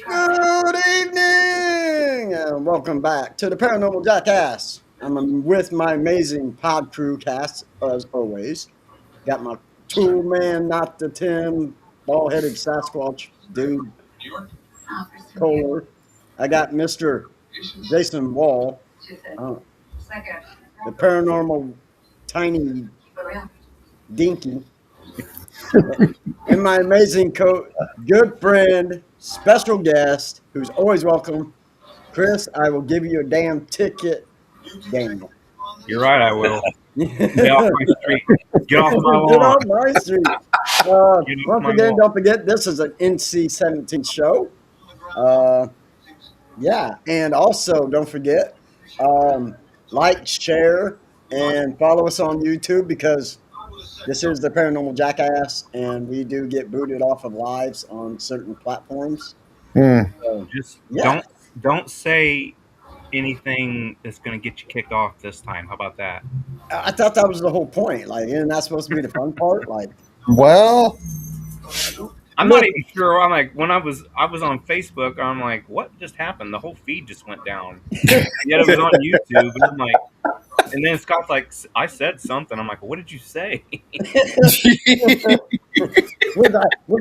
Good evening, and welcome back to the Paranormal Jackass. I'm with my amazing pod crew cast, as always. Got my tool man, not the Tim, bald-headed Sasquatch dude, Kohler. I got Mr. Jason Wall, the paranormal tiny dinky, and my amazing good friend, special guest, who's always welcome, Chris. I will give you a damn ticket, Daniel. You're right, I will. Get off my street. Get off my lawn. Get off my street. Once again, don't forget, this is an NC-17 show. Yeah, and also don't forget, like, share, and follow us on YouTube, because this is the Paranormal Jackass, and we do get booted off of lives on certain platforms. So, just don't say anything that's going to get you kicked off this time. How about that? I thought that was the whole point. Like, isn't that supposed to be the fun part? Like, well, I'm not even sure. I'm like, when I was on Facebook, I'm like, what just happened? The whole feed just went down. Yet it was on YouTube, and I'm like, and then Scott's like, I said something. I'm like, what did you say? Which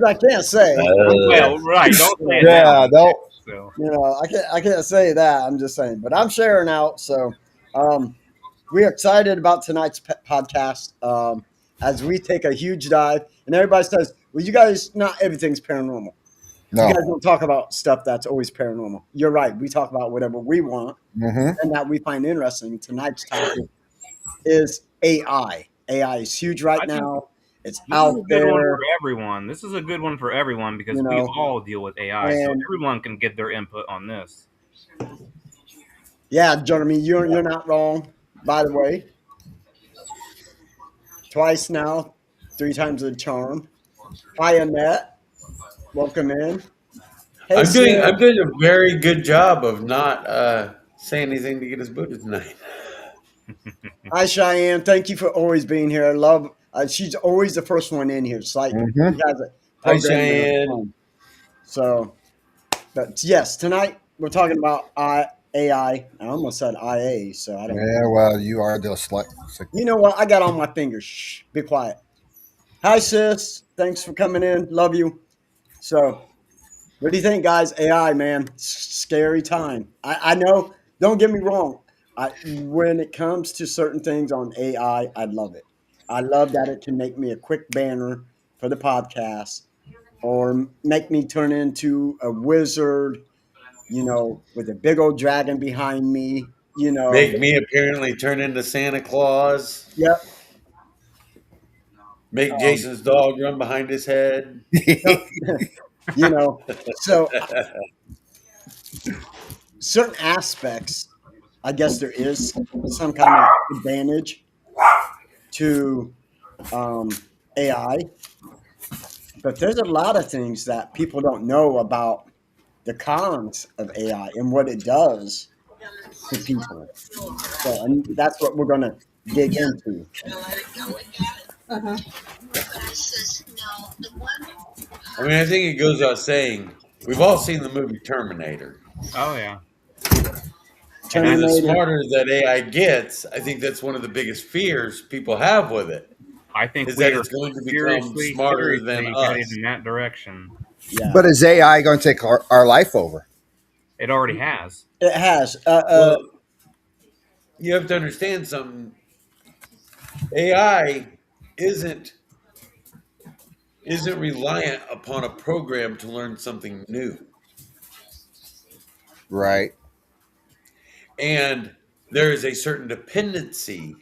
I can't say. Well, right. Don't say it. Yeah, don't. So. You know, I can't say that. I'm just saying, but I'm sharing out. So, we're excited about tonight's podcast as we take a huge dive. And everybody says, well, you guys, not everything's paranormal. No. You guys don't talk about stuff that's always paranormal. You're right. We talk about whatever we want and that we find interesting. Tonight's topic is AI. AI is huge right now. It's out there. For everyone. This is a good one for everyone, because we all deal with AI, so everyone can get their input on this. Yeah, Jeremy, you're not wrong, by the way. Twice now, 3 times the charm. Hi, Annette. Welcome in. Hey, I'm doing a very good job of not saying anything to get us booted tonight. Hi, Cheyenne. Thank you for always being here. I love. She's always the first one in here. It's like Hi, Cheyenne. So, but yes, tonight we're talking about AI. I almost said IA, so I don't. Yeah, well, you are dyslexic. You know what? I got on my fingers. Shh, be quiet. Hi, sis. Thanks for coming in. Love you. So, what do you think, guys? AI, man, scary time. I know. Don't get me wrong. When it comes to certain things on AI, I love it. I love that it can make me a quick banner for the podcast, or make me turn into a wizard, you know, with a big old dragon behind me, you know. Make me apparently turn into Santa Claus. Yep. Make Jason's dog run behind his head. You know, so certain aspects, I guess there is some kind of advantage to AI, but there's a lot of things that people don't know about the cons of AI and what it does to people. So, and that's what we're going to dig into. I mean, I think it goes without saying, we've all seen the movie Terminator. Oh, yeah. And the Terminator. smarter that AI gets, I think that's one of the biggest fears people have with it, I think is we that are it's going to become seriously, smarter than seriously headed us. in that direction. Yeah, But is AI going to take our life over? It already has. it has. Well, you have to understand something. AI isn't reliant upon a program to learn something new. Right. And there is a certain dependency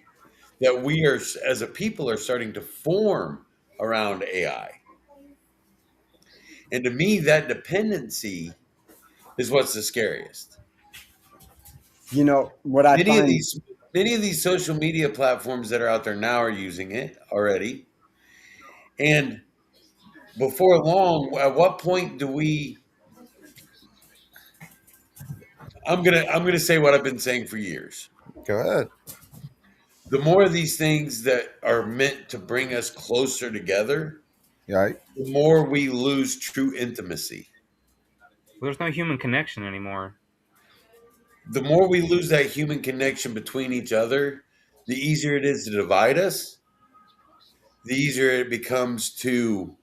that we are, as a people, are starting to form around AI. And to me, that dependency is what's the scariest. You know what I Many of find? these social media platforms that are out there now are using it already. And before long, at what point do we? I'm gonna say what I've been saying for years. Go ahead. The more of these things that are meant to bring us closer together, Right. the more we lose true intimacy. There's no human connection anymore. The more we lose that human connection between each other, the easier it is to divide us, the easier it becomes to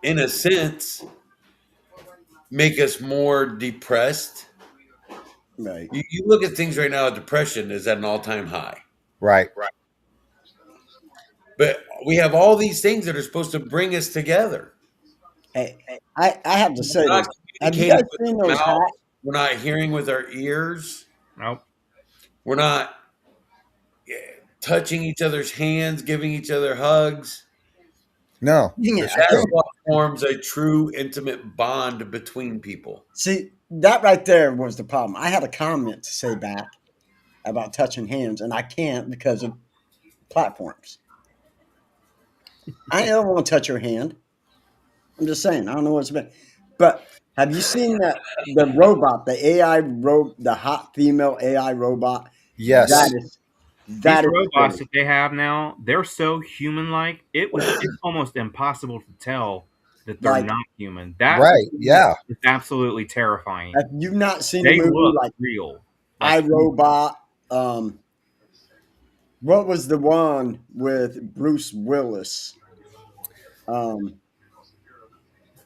in a sense make us more depressed. Right. You look at things right now, depression is at an all-time high. Right. But we have all these things that are supposed to bring us together. Hey, I have to say We're not this. Have you communicating guys with seen our those mouth. hats? We're not hearing with our ears. Nope. We're not touching each other's hands, giving each other hugs. No. Dang it, It's I That's true. can't what forms a true intimate bond between people. see that right there was the problem. I had a comment to say back about touching hands, and I can't because of platforms. I don't want to touch your hand. I'm just saying. I don't know what's been. But have you seen that the robot, the the hot female AI robot? Yes. That These is robots silly. that they have now, they're so human-like. It's almost impossible to tell that they're Like, not human. That Right. Yeah. is absolutely terrifying. have you not seen a They movie look like real. Like iRobot? What was the one with Bruce Willis? Um,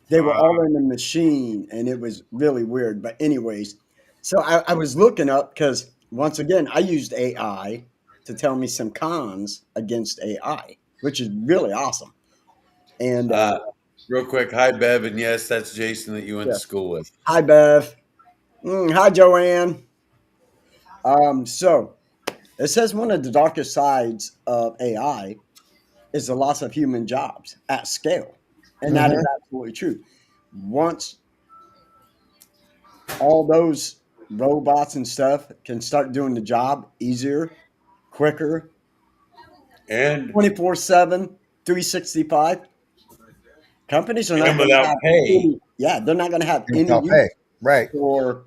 they were uh, all in the machine, and it was really weird. But anyways, so I was looking up because once again I used AI to tell me some cons against AI, which is really awesome. And Uh, Real quick, hi Bev, and yes, that's Jason that you went yeah, to school with. hi Bev, hi Joanne. So it says one of the darkest sides of AI is the loss of human jobs at scale, and that is Hmm. absolutely true. Once all those robots and stuff can start doing the job easier, quicker, And 24/7, 365. Companies are not going to without have pay. any, yeah, they're not going to have any Without pay. use Right. for,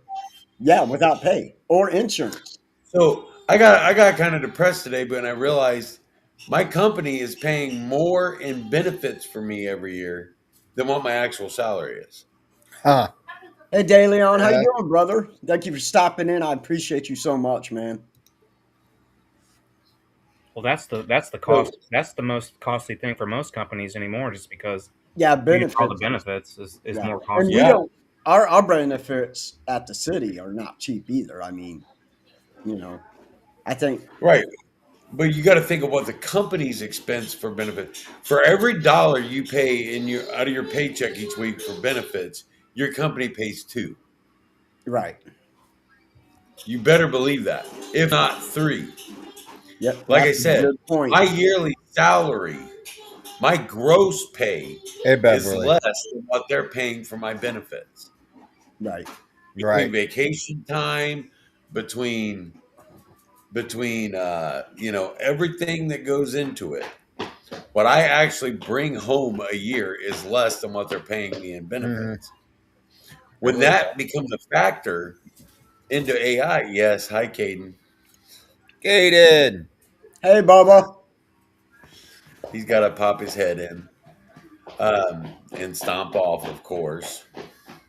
yeah, without pay or insurance. So I got kind of depressed today, but I realized my company is paying more in benefits for me every year than what my actual salary is. Huh. Hey, DeLeon, how you Uh, doing, brother? Thank you for stopping in. I appreciate you so much, man. well, that's the So cost. That's the most costly thing for most companies anymore, just because Yeah, you get all the benefits. benefits is Yeah, more and costly. we yeah, don't. Our benefits at the city are not cheap either. I mean, you know, I think right. But you got to think of what the company's expense for benefits. For every dollar you pay in your out of your paycheck each week for benefits, your company pays two. right. You better believe that, if not three. Yep, Like I that's a said, good point. my yearly salary, my gross pay hey, is Beverly. less than what they're paying for my benefits. Right. Between Right. vacation time, between everything that goes into it, what I actually bring home a year is less than what they're paying me in Hmm. benefits. When that becomes a factor into AI, yes, hi Caden. Gated. Hey, Bubba. He's got to pop his head in and stomp off, of course.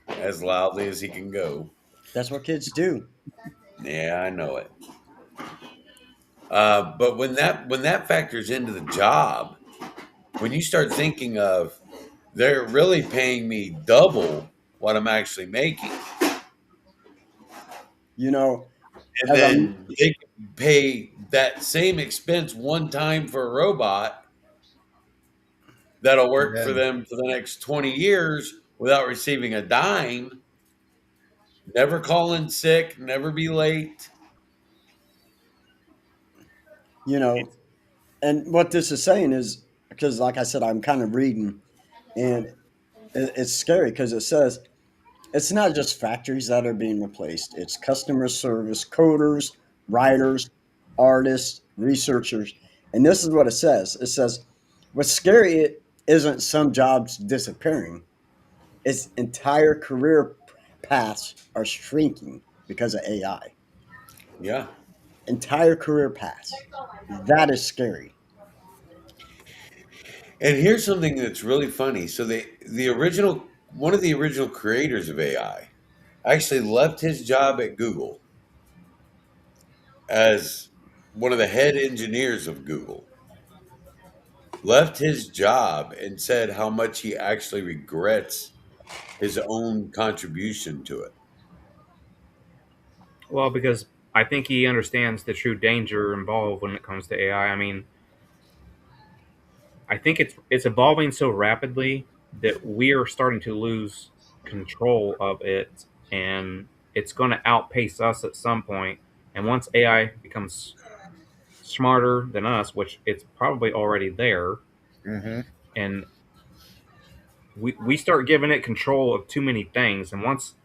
as loudly as he can go. That's what kids do. Yeah, I know it. But when that factors into the job, when you start thinking of they're really paying me double what I'm actually making, You know, and as I'm then they can pay that same expense one time for a robot that'll work for Yeah. them for the next 20 years without receiving a dime, never calling sick, never be late. you know, and what this is saying is because, like I said, I'm kind of reading, and it's scary because it says it's not just factories that are being replaced, it's customer service, coders, writers, artists, researchers. And this is what it says: it says, what's scary isn't some jobs disappearing, it's entire career paths are shrinking because of AI. Yeah. Entire career paths. That is scary. And here's something that's really funny. So the original one of the original creators of AI actually left his job at Google as one of the head engineers of Google. Left his job and said how much he actually regrets his own contribution to it. Well, because I think he understands the true danger involved when it comes to AI. I mean, I think it's evolving so rapidly that we are starting to lose control of it, and it's going to outpace us at some point. And once AI becomes smarter than us, which it's probably already there, Mm-hmm. and we start giving it control of too many things, and once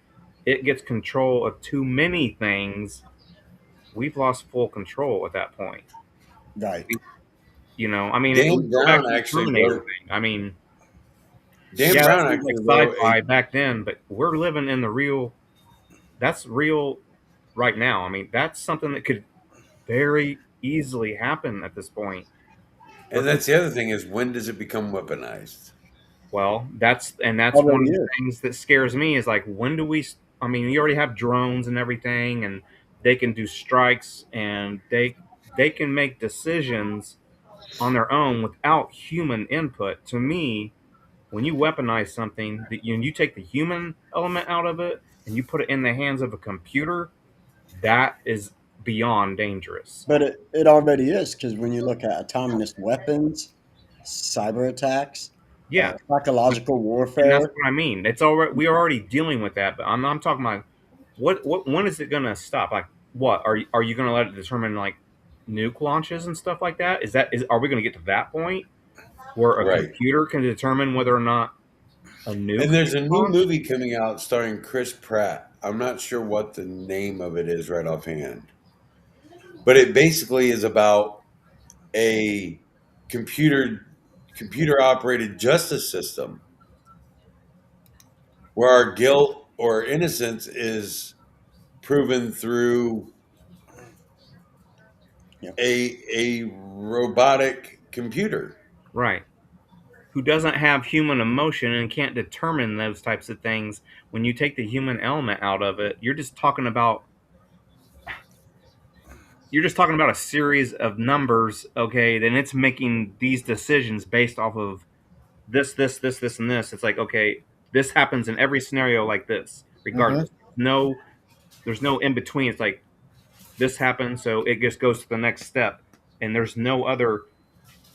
it gets control of too many things, we've lost full control at that point. Right. You know, I mean, we Dan go back Brown to the actually Terminator wrote thing. I mean, Dan yeah, that Brown seems like actually wrote a sci-fi back then, but we're living in the real. That's real right now. I mean, that's something that could very easily happen at this point. We're and that's the other thing is when does it become weaponized? Well, that's one Already of the is. things that scares me is like when do we? I mean, you already have drones and everything, and they can do strikes, and they can make decisions on their own without human input. To me, when you weaponize something, that you take the human element out of it and you put it in the hands of a computer, that is beyond dangerous. But it already is because when you look at autonomous weapons, cyber attacks, Yeah, psychological and that's warfare, what I mean. It's already we are already dealing with that, but I'm talking about what when is it going to stop? Like what are you going to let it determine like nuke launches and stuff like that? Is are we going to get to that point where a Right. computer can determine whether or not a nuke And there's a is new launched? movie coming out starring Chris Pratt. I'm not sure what the name of it is right offhand, but it basically is about a computer computer operated justice system where our guilt or innocence is proven through yeah, a robotic computer. Right. Who doesn't have human emotion and can't determine those types of things. When you take the human element out of it, you're just talking about a series of numbers, okay, then it's making these decisions based off of this and this. It's like, okay, this happens in every scenario like this, Mm-hmm. regardless. No, there's no in between. It's like this happens, so it just goes to the next step. And there's no other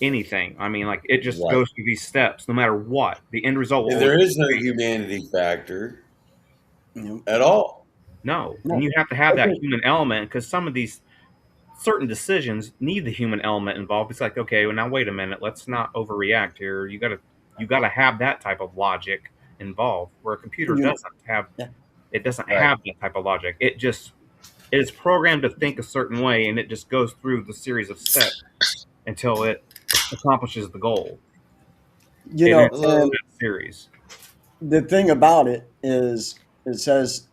anything. I mean, like it just Right. goes through these steps, no matter what. The end result will And always there be is no the same. humanity factor you know, at all. No. And no. you have to have that human element because some of these certain decisions need the human element involved. It's like, okay, well now wait a minute, let's not overreact here. You gotta have that type of logic involved where a computer You know, doesn't have yeah, it doesn't Right. have that type of logic. It is programmed to think a certain way and it just goes through the series of steps until it accomplishes the goal. you And know, it's and that series. the thing about it is, it says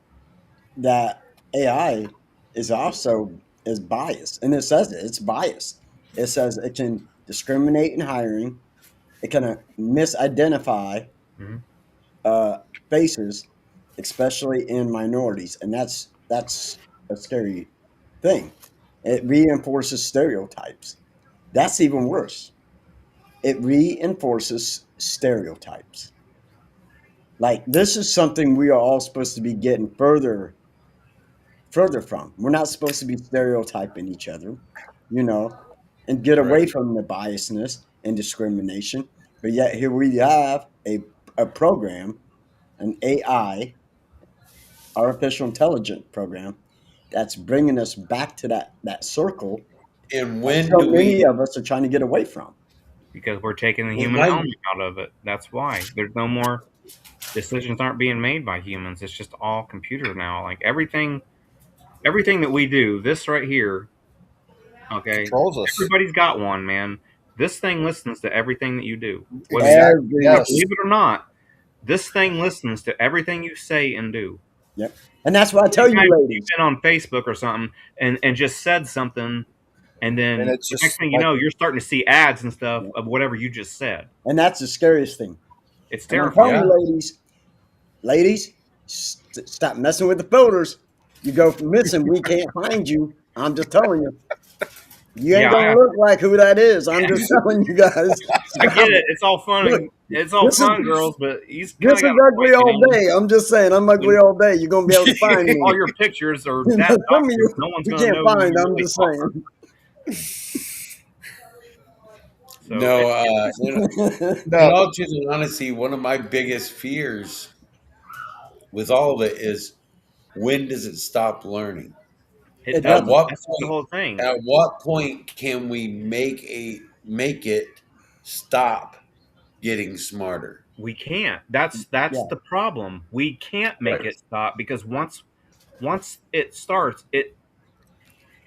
that AI is also is biased, and it says it's biased. It says it can discriminate in hiring. It can misidentify Hmm. uh, faces. especially in minorities, and that's a scary thing. It reinforces stereotypes. That's even worse. It reinforces stereotypes. Like this is something we are all supposed to be getting further from. We're not supposed to be stereotyping each other, you know, and get away Right. from the biasness and discrimination. But yet here we have a program, an AI, artificial intelligence program, that's bringing us back to that circle And that when so do we? many of us are trying to get away from. because we're taking the When human I element out of it. That's why there's no more decisions aren't being made by humans. It's just all computer now. Like everything that we do, this right here, okay, Controls us. everybody's got one, man. This thing listens to everything that you do, whether you Exactly. Yes. believe it or not. This thing listens to everything you say and do. Yep. And that's what I tell you, Anytime you've ladies. been on Facebook or something and just said something, and then And it's the next just thing you like, know, you're starting to see ads and stuff Yeah. of whatever you just said. And that's the scariest thing. It's And I'm terrifying. telling you, ladies, stop messing with the filters. You go missing, we can't find you. I'm just telling you. You ain't Yeah, gonna look like who that is. I'm just telling you guys. I get it. It's all fun. Look, It's all this is- fun, girls, but he's kind This of is got a ugly point, all you know? day. I'm just saying, I'm ugly all day. You're gonna be able to find me. All your pictures are Some that of you no one's we going to can't know find. who you I'm really just are. saying. So no, in no. all truth and honesty, one of my biggest fears with all of it is when does it stop learning? it It does. At what That's the point? whole thing. At what point can we make it stop getting smarter? We can't. That's Yeah. the problem. We can't make Right. it stop because once it starts, It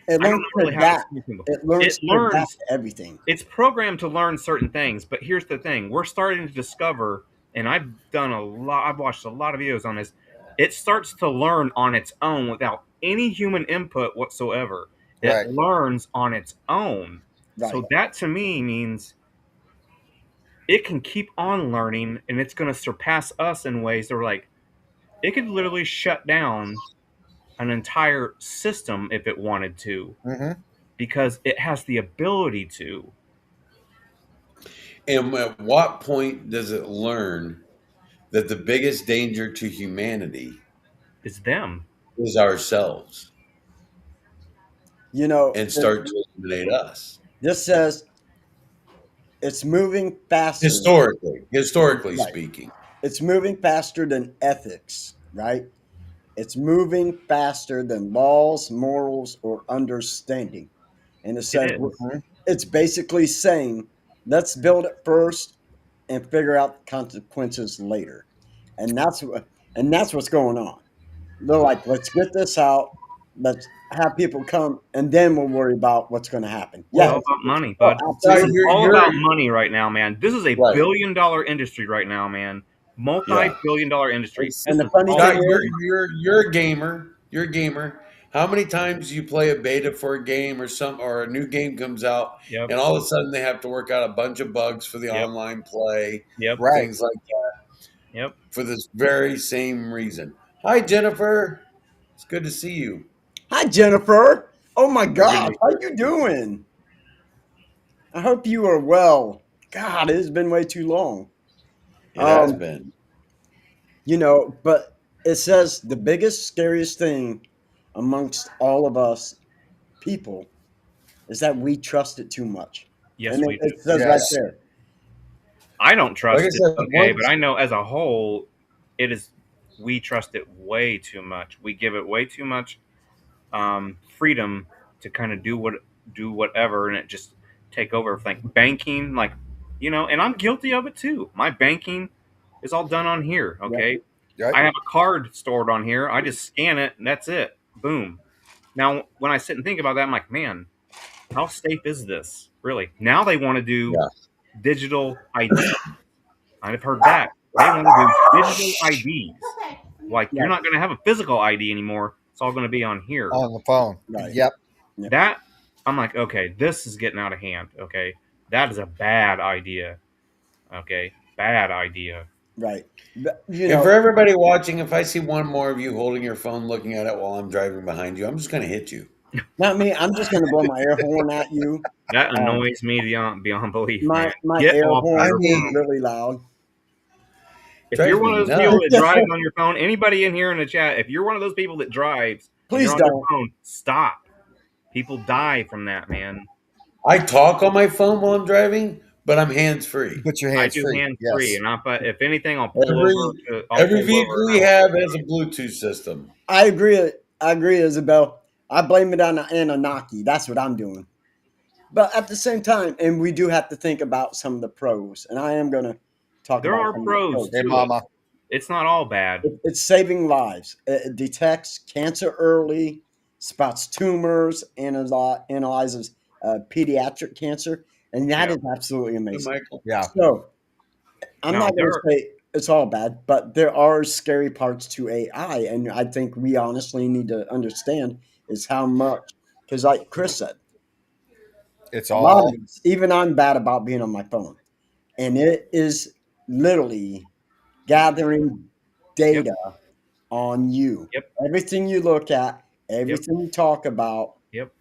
I don't learns know to really how to adapt. explain people. It learns It to adapt learns. to everything. It's programmed to learn certain things, but here's the thing: we're starting to discover, and I've done a lot. I've watched a lot of videos on this. It starts to learn on its own without any human input whatsoever. It Right. learns on its own. Right. So that to me means it can keep on learning, and it's going to surpass us in ways that are like it could literally shut down an entire system if it wanted to, hmm because it has the ability to. And at what point does it learn that the biggest danger to humanity It's them. is ourselves You know, and start to eliminate us? this says it's moving faster. Historically Right. speaking. It's moving faster than ethics, right? It's moving faster than laws, morals, or understanding. And it says is. it's basically saying, let's build it first and figure out the consequences later. And that's what's going on. They're like, let's get this out, let's have people come, and then we'll worry about what's going to happen. It's Yeah, all about money, bud. This absolutely. is You're- all you're- about money right now, man. This is a Right. billion-dollar industry right now, man. Multi-billion-dollar industry. And This the is funny all thing Scott, is- you're a gamer. You're a gamer. How many times do you play a beta for a game or a new game comes out Yep. and all of a sudden they have to work out a bunch of bugs for the Yep. online play, Yep. Right. things like that, Yep. for this very same reason. Hi, Jennifer. It's good to see you. Hi, Jennifer. Oh my God, Really? how you doing? I hope you are well. God, it has been way too long. It has Um, been. You know, but it says the biggest, scariest thing amongst all of us people is that we trust it too much. Yes, And we do. it says Yes. right there. I don't trust Like I it, said, okay, once- but I know as a whole, it is. We trust it way too much. We give it way too much freedom to kind of do whatever, and it just take over. Like banking, like and I'm guilty of it too. My banking is all done on here. Okay, Right. I have a card stored on here. I just scan it, and that's it. Boom. Now, when I sit and think about that, I'm like, man, how safe is this? Really? Now they want to do digital ID. I've heard that. They want to do digital IDs. Like, you're not going to have a physical ID anymore. It's all going to be on here. On the phone. Right. Yep. That, I'm like, okay, this is getting out of hand. Okay. That is a bad idea. Okay. Bad idea. Right. But, you And know, for everybody watching, if I see one more of you holding your phone looking at it while I'm driving behind you, I'm just going to hit you. not me. I'm just gonna blow my air horn at you. That Um, annoys me beyond belief, my man. my Get air off horn your is phone. really loud. If you're Drives one me of those people nuts. that drives on your phone, anybody in here in the chat, if you're one of those people that drives and you're Please on your don't. phone, stop. People die from that, man. I talk on my phone while I'm driving, but I'm hands free. Put your I hands do free. hands free, Yes. and if anything, I'll pull Every over. I'll every pull over vehicle and we I will. have has a Bluetooth system. I agree. I agree, Isabel. I blame it on the Anunnaki. That's what I'm doing. But at the same time, and we do have to think about some of the pros, and I am going to talk There about are some of the pros pros. Hey, to it. mama. It's not all bad. It's saving lives. It detects cancer early, spots tumors, analyzes pediatric cancer, and that Yeah. is absolutely Hey, amazing. Michael. Yeah. So I'm No, not going to say it's all bad, but there are scary parts to AI, and I think we honestly need to understand is how much, because like Chris said, It's a lot of all. this, even I'm bad about being on my phone, and it is literally gathering Yep. data on you. Yep. Everything you look at, Yep. everything you talk about, Yep.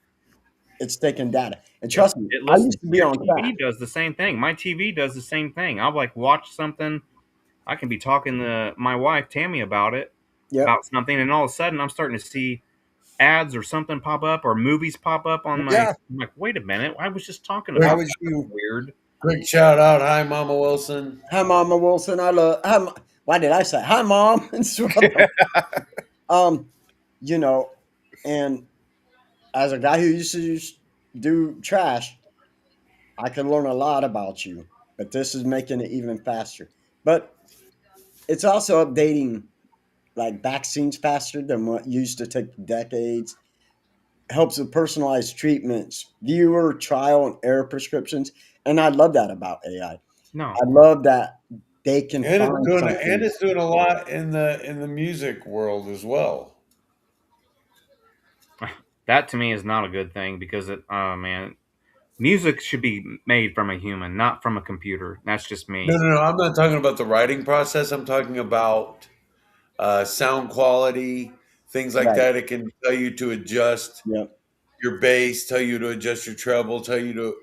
it's taking data. And Yep. trust me, It I listens. used to be Your on track. TV does the same thing. My TV does the same thing. I'll like watch something. I can be talking to my wife Tammy about it, Yep. about something, and all of a sudden I'm starting to see ads or something pop up or movies pop up on my. Yeah. I'm like, wait a minute, I was just talking How about would that. you? That's weird. Quick shout out. Hi, Mama Wilson. Hi, Mama Wilson. Why did I say hi, Mom? It's what um, you know, and as a guy who used to do trash, I can learn a lot about you. But this is making it even faster. But it's also updating like vaccines faster than what used to take decades. Helps with personalized treatments, viewer trial and error prescriptions, and I love that about AI. No, I love that they can And find something. it's doing a lot in the music world as well. that to me is not a good thing because oh man, music should be made from a human, not from a computer. That's just No, me. no, no. I'm not talking about the writing process. I'm talking about sound quality, things like Right. that. It can tell you to adjust Yep. your bass, tell you to adjust your treble, tell you to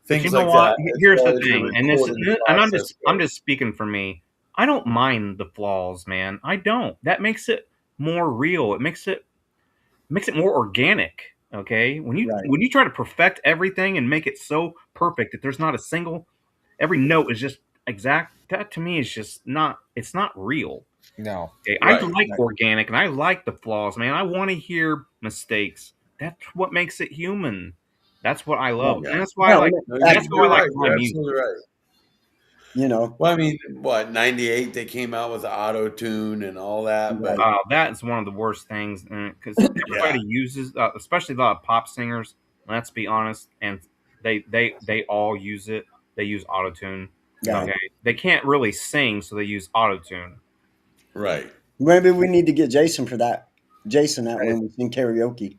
But you things know like what? that as Here's far the as your thing, and this, recording and process I'm goes. just speaking for me. I don't mind the flaws, man. I don't. That makes it more real. It makes it more organic. Okay, Right. when you try to perfect everything and make it so perfect that there's not a single, every note is just exact. That to me is just not. It's not real. No. Okay, I Right. like Right. organic and I like the flaws, man. I want to hear mistakes. That's what makes it human. That's what I love, Right. Yeah. and that's why I No, like. No, That's why I you're absolutely. like right. my You're music. absolutely right. You know. Well, I mean, what, 98 they came out with auto tune and all that, but Right. That is one of the worst things because yeah. everybody uses, especially a lot of pop singers. Let's be honest, and they all use it. They use autotune. Right. Okay, they can't really sing, so they use autotune. Right. Maybe we need to get Jason for that. Jason, that when we sing karaoke.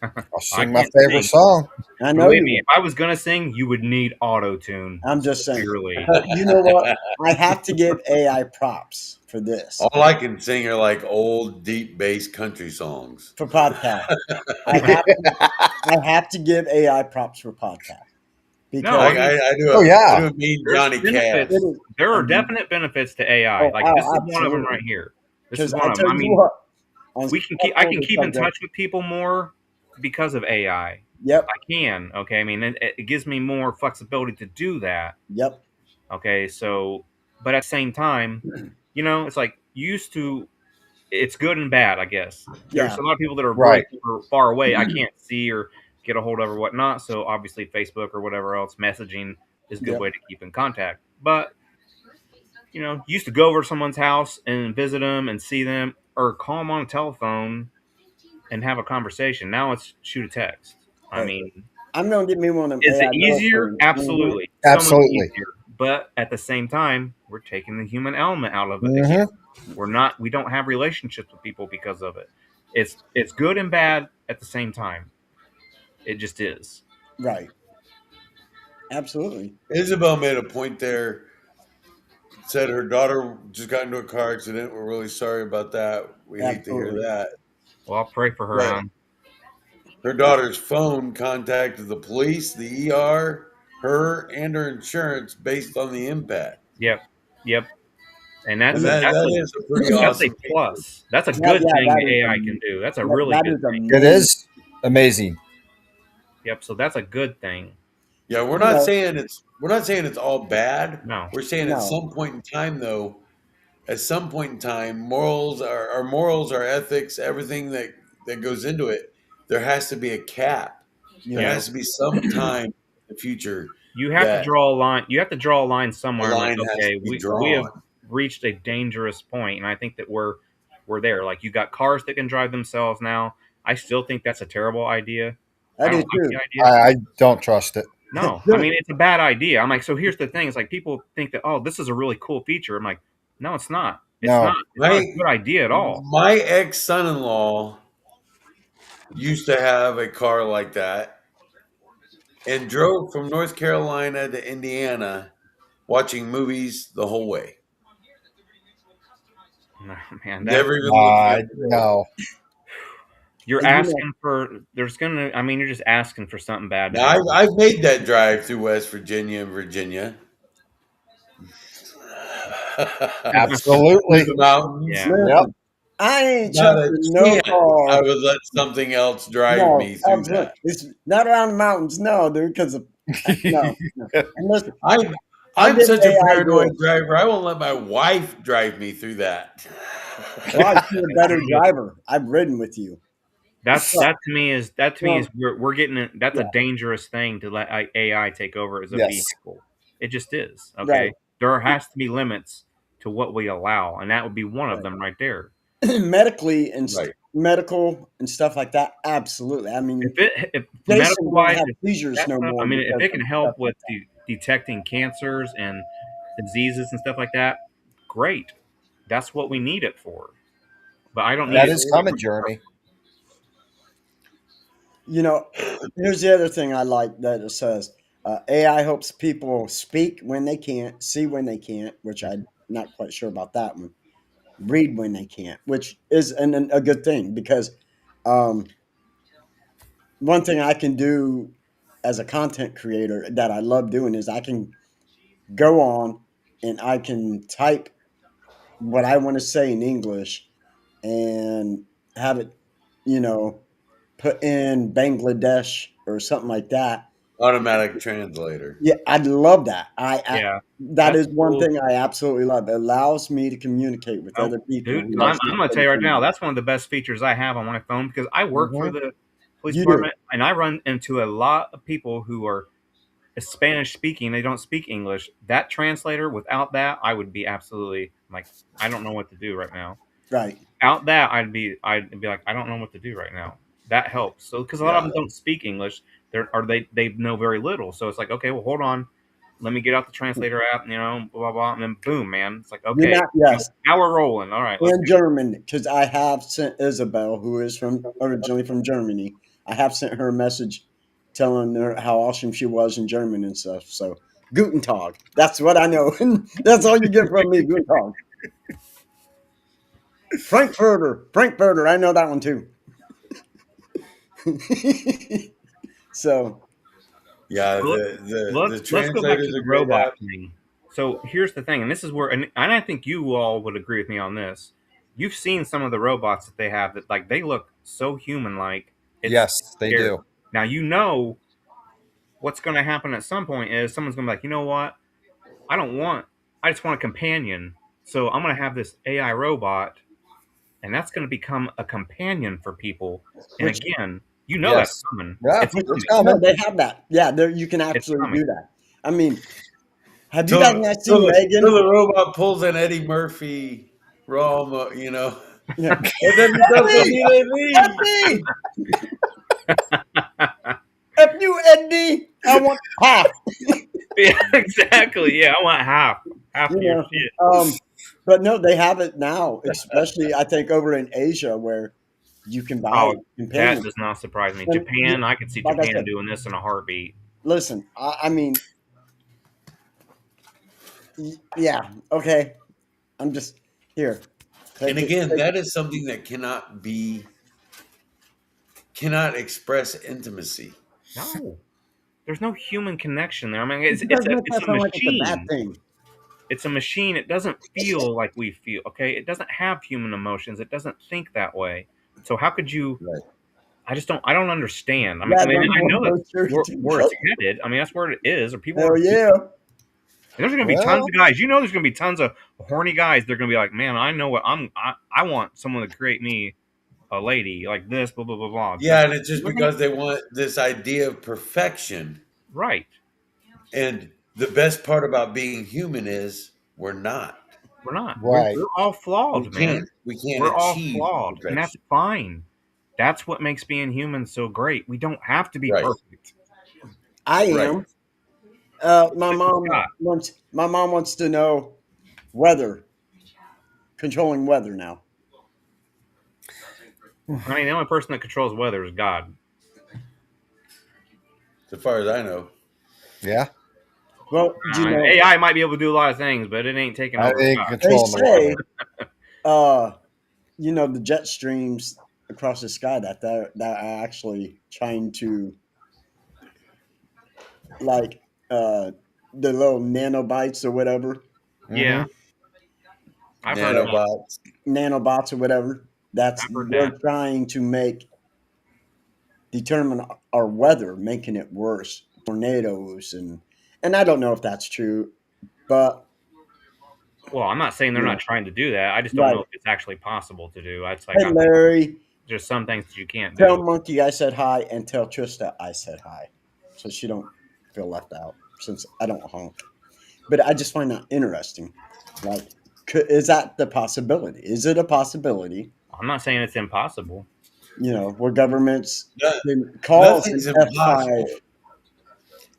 I'll I sing my can't favorite sing. song. I know Believe you me, would. if I was gonna sing, you would need autotune I'm just saying. severely. But you know what? I have to give AI props for this All I can sing are like old deep bass country songs. for podcast. I have to give AI props for podcast No, because I mean Oh I yeah. do a mean there's Johnny it benefits. Cash. is. There are Um, definite benefits to AI. oh, Like this oh, is one of them absolutely. right here. This is Because one I of them. tell I you mean, what, on I can the keep in subject. touch with people more because of AI. Yep. I can. Okay. I mean, it gives me more flexibility to do that. Yep. Okay. So, but at the same time, it's like used to. It's good and bad, I guess. There's Yeah. a lot of people that are Right. great or far away. I can't see or get a hold of or whatnot. So obviously, Facebook or whatever else, messaging is a good Yep. way to keep in contact. But used to go over to someone's house and visit them and see them or call them on a telephone and have a conversation. Now it's shoot a text. I Hey, mean, I'm gonna get me one of them is it AI easier? girlfriends. Mhm. Absolutely. So much Absolutely. easier. But at the same time, we're taking the human element out of it again. Hmm. We don't have relationships with people because of it. It's good and bad at the same time. It just is. Right. Absolutely. Isabel made a point there said her daughter just got into a car accident. We're really sorry about that. We hate to hear Absolutely. that. Well, I'll pray for her. Right. Her daughter's phone contacted the police, the ER, her, and her insurance based on the impact. Yep. And And that's that is a pretty a awesome feature. plus. That's a Yeah, good yeah, thing that the is AI can do. That's a That- really that good is thing. It is amazing. Yep. So that's a good thing. Yeah, we're You not know- saying it's all bad. No. We're saying No. at some point in time, though, at some point in time, morals, our ethics, everything that goes into it, there has to be a cap. There Yeah. has to be some time in the future. You have to that draw a line. You have to draw a line the somewhere. line Like, has okay, to be we drawn. have reached a dangerous point, and I think that we're there. Like, you got cars that can drive themselves now. I still think that's a terrible idea. I do don't like too. the idea. I don't trust it. No, Good. I mean it's a bad idea. I'm like, so here's the thing: it's like people think that this is a really cool feature. I'm like, no, it's not. It's No. not. It's not a Right. good idea at all. My ex-son-in-law used to have a car like that and drove from North Carolina to Indiana watching movies the whole way. No, man, that Never even looked at the road. No. you're And you know- asking for. There's gonna. I mean, you're just asking for something bad. to Now, happen. I've made that drive through West Virginia and Virginia. Absolutely. The mountains. Yeah. Listen, Yep. I ain't Not a trusting no chance car. I would let something else drive No, me through absolutely. that. It's not around the mountains, no, dude. Because no. And listen, I'm did such a AI paranoid do driver. I won't let my wife drive me through that. well, you're a better driver. I've ridden with you. That to me is Well, we're getting it. That's yeah. a dangerous thing to let AI take over as a Yes. vehicle. It just is. Okay, Right. there has to be limits to what we allow, and that would be one of them right there. Medically and Right. medical and stuff like that. Absolutely. I mean, If Jason medical don't wise, have seizures no more. I mean, if because it can of help stuff with like detecting cancers and diseases and stuff like that, great. That's what we need it for. But I don't need That it is for- coming, Jeremy. You know, here's the other thing I like that it says AI helps people speak when they can't, see when they can't, which I'm not quite sure about that one, read when they can't, which is a good thing because one thing I can do as a content creator that I love doing is I can go on and I can type what I want to say in English and have it, you know, put in Bangladesh or something like that. Automatic translator. Yeah, I'd love that. Yeah. That is That's one cool. thing I absolutely love. It allows me to communicate with Oh, other people. Dude, who I'm are going to tell you right now, that's one of the best features I have on my phone because I work for the police You do. department and I run into a lot of people who are Spanish speaking. They don't speak English. That translator, without that, I would be absolutely like, I don't know what to do right now. Right. Out that, I'd be like, I don't know what to do right now. That helps. So, because a lot of them don't speak English, they know very little. So it's like, okay, well, hold on. Let me get out the translator app, blah, blah, blah. And then boom, man. It's like, okay, Yes. now we're rolling. All right. Let's In German, because I have sent Isabel, who is originally from Germany, I have sent her a message telling her how awesome she was in German and stuff. So, Guten Tag. That's what I know. That's all you get from me, Guten Tag. Frankfurter. I know that one too. So, Yeah, the let's go back to translator's the a great robot app. thing. So here's the thing, and this is where, and I think you all would agree with me on this. You've seen some of the robots that they have that, like, they look so human-like. It's Yes, they scary. do. Now, what's going to happen at some point is someone's going to be like, you know what? I just want a companion. So I'm going to have this AI robot, and that's going to become a companion for people. And Which- again, Yes. that's coming. Yeah, It's it's coming. no, coming. they have that. Yeah, you can actually coming. do that. I mean, have you guys not seen Megan? So the robot pulls an Eddie Murphy raw, Yeah. and then he does Help me! If you Eddie, I want half. Yeah, exactly. Yeah, I want half of You your know, shit. But no, they have it now, especially I think over in Asia where you can buy Oh, That companions. does not surprise me. And Japan, I could see like I Japan said- doing this in a heartbeat. Listen, I mean, Yeah. Okay. I'm just here. And again, that is something that cannot express intimacy. No, there's no human connection there. I mean, You guys make it's that a sound like it's a bad machine. thing. It's a machine. It doesn't feel like we feel. Okay, it doesn't have human emotions. It doesn't think that way. So how could you? Right. I just don't. I don't understand. I Yeah, mean, don't I know go that's through where it's headed. I mean, that's where it is. Or people Hell are. yeah. There's going to be tons of guys. You know, there's going to be tons of horny guys. They're going to be like, man, I know what I want someone to create me a lady like this. Blah blah blah blah. Yeah, and it's just because they want this idea of perfection. Right. And the best part about being human is we're not. We're not. Right. We're all flawed, man. We can't We're all achieve flawed, and that's perfection. fine. That's what makes being human so great. We don't have to be Right. perfect. I Right. am. My mom Scott. wants to know weather, controlling weather now. I mean, the only person that controls weather is God. As far as I know. Yeah. Well, do you know, AI might be able to do a lot of things, but it ain't taking over Ain't God. they controlling the say, weather. the jet streams across the sky that they're actually trying to, like, the little nanobites or whatever, Yeah, I've heard of that. Nanobots. nanobots or whatever. That's I've heard they're that. trying to determine our weather, making it worse. Tornadoes and I don't know if that's true, but Well, I'm not saying they're Yeah. not trying to do that. I just don't Right. know if it's actually possible to do. It's like hey Larry, there's some things that you can't tell do. Monkey I said hi and tell Trista I said hi, so she don't feel left out since I don't honk. But I just find that interesting. Like, is that the possibility? Is it a possibility? I'm not saying it's impossible. Where governments No- can call us Nothing's an F5. impossible.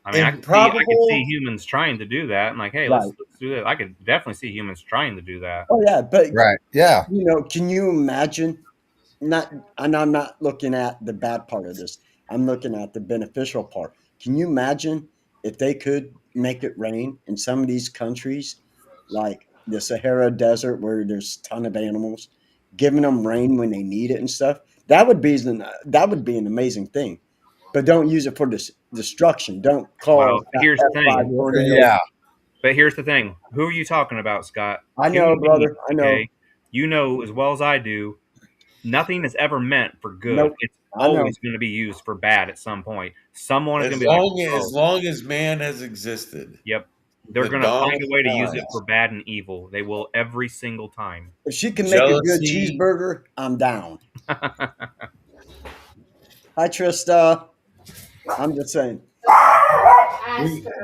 I mean, I could Improbable. see humans trying to do that. I'm like, hey, let's do that. I could definitely see humans trying to do that. Oh yeah, but Right. Yeah. can you imagine? Not, and I'm not looking at the bad part of this. I'm looking at the beneficial part. Can you imagine if they could make it rain in some of these countries, like the Sahara Desert, where there's a ton of animals, giving them rain when they need it and stuff? That would be an amazing thing. But don't use it for destruction. Don't call Well, it here's the F5 thing. tornado. Yeah. But here's the thing. Who are you talking about, Scott? I know, Human brother. beings, I know. okay? You know as well as I do, nothing is ever meant for good. Nope. It's I know. always going to be used for bad at some point. Someone is As going to be long, like, as long as man has existed. yep. They're The going to dawn find a of way to use it times. for bad and evil. They will every single time. If she can make a good Jealousy. cheeseburger, I'm down. Hi, Trista. I'm just saying.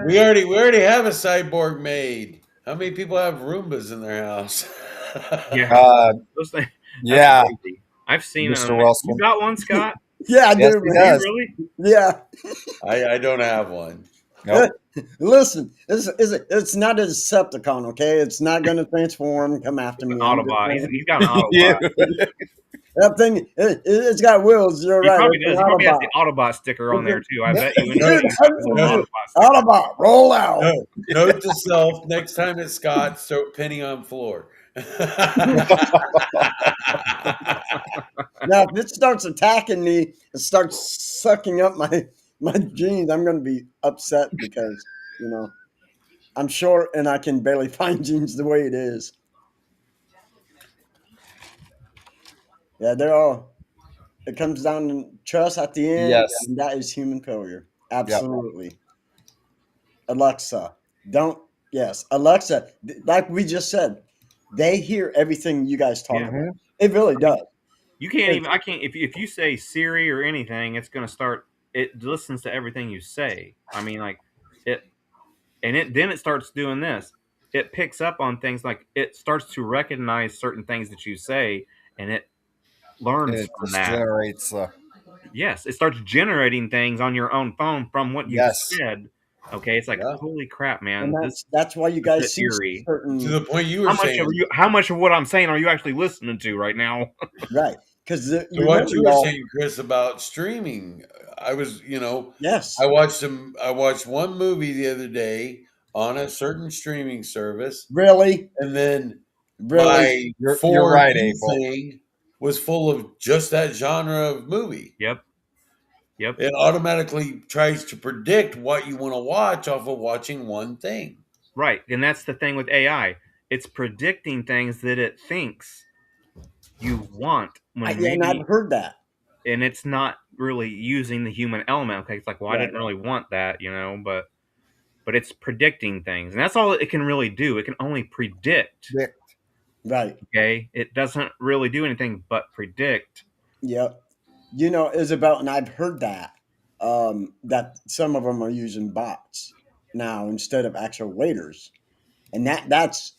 We already have a cyborg maid. How many people have Roombas in their house? Yeah. Those things, Yeah. that's crazy. I've seen Mr. them. Wilson. You got one, Scott? Yeah, I Yes, do. he Man. does. Really? Yeah. I don't have one. Nope. Listen, it's not a Decepticon, okay? It's not going to transform and come after me. I'm just Autobot. saying. He's got an Autobot. Yeah. That thing, it's got wheels. You're He right. probably It's does. an He probably has Autobot. the Autobot sticker on there too. I bet you. Dude, He's got the absolutely. Autobot sticker. Autobot, roll out. No, note to self: next time it's Scott, throw penny on floor. Now, if it starts attacking me, it starts sucking up my genes, I'm going to be upset because, I'm short and I can barely find jeans the way it is. Yeah, they're all. It comes down to trust at the end. Yes. And that is human failure. Absolutely. Alexa, don't. Yes, Alexa. Like we just said, they hear everything you guys talk Yeah. about. It really does. You can't even. I can't. If you say Siri or anything, it's going to start. It listens to everything you say. I mean, like it, and then it starts doing this. It picks up on things like it starts to recognize certain things that you say, and it learns It from just that. generates. Yes, it starts generating things on your own phone from what you Yes. said. Okay, it's like Yeah. holy crap, man! And This that's why you is guys see eerie. certain. To the point you were How much saying. of how much of what I'm saying are you actually listening to right now? Right. Because To what you were saying, Chris, about streaming, I was, Yes. I watched one movie the other day on a certain streaming service, Really? and then Really? my You're right, 4D April. thing was full of just that genre of movie. Yep. It automatically tries to predict what you want to watch off of watching one thing. Right. And that's the thing with AI. It's predicting things that it thinks you want when Yeah, and maybe, I've heard that. and it's not really using the human element. Okay, it's like, well, I Right. didn't really want that, but it's predicting things, and that's all it can really do. It can only predict. Right. Okay, it doesn't really do anything but predict. Yep. Isabel, and I've heard that that some of them are using bots now instead of actual waiters, and that's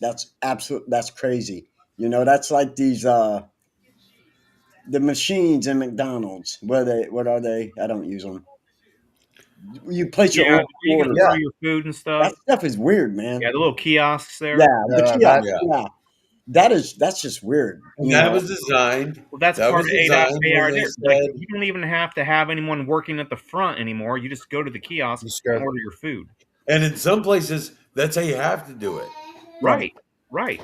crazy. That's like these the machines in McDonald's. What are they? I don't use them. You place your Yeah, own you can order. order your food and stuff. That stuff is weird, man. Yeah, the little kiosks there. Yeah, the kiosk. yeah. Yeah, that's just weird. And that was designed. Well, that's That part was of AI. designed when AI they there. Like, said- you don't even have to have anyone working at the front anymore. You just go to the kiosk Just go. and order your food. And in some places, that's how you have to do it. Right.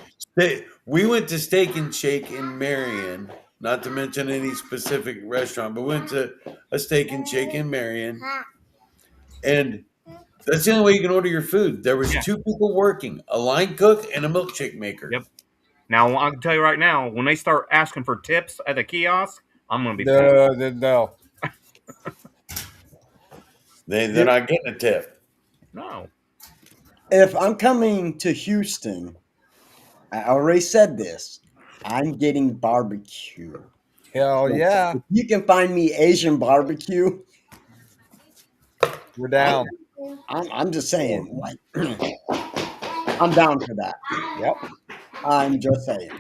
We went to Steak and Shake in Marion, not to mention any specific restaurant, but we went to a Steak and Shake in Marion. And that's the only way you can order your food. There was Yeah. 2 people working, a line cook and a milkshake maker. Yep. Now, I can tell you right now, when they start asking for tips at the kiosk, I'm going to be pissed. No. They're not getting a tip. No. If I'm coming to Houston, I already said this. I'm getting barbecue. Hell yeah. If you can find me Asian barbecue, We're down. I'm just saying, like, I'm down for that. Yep. I'm just saying.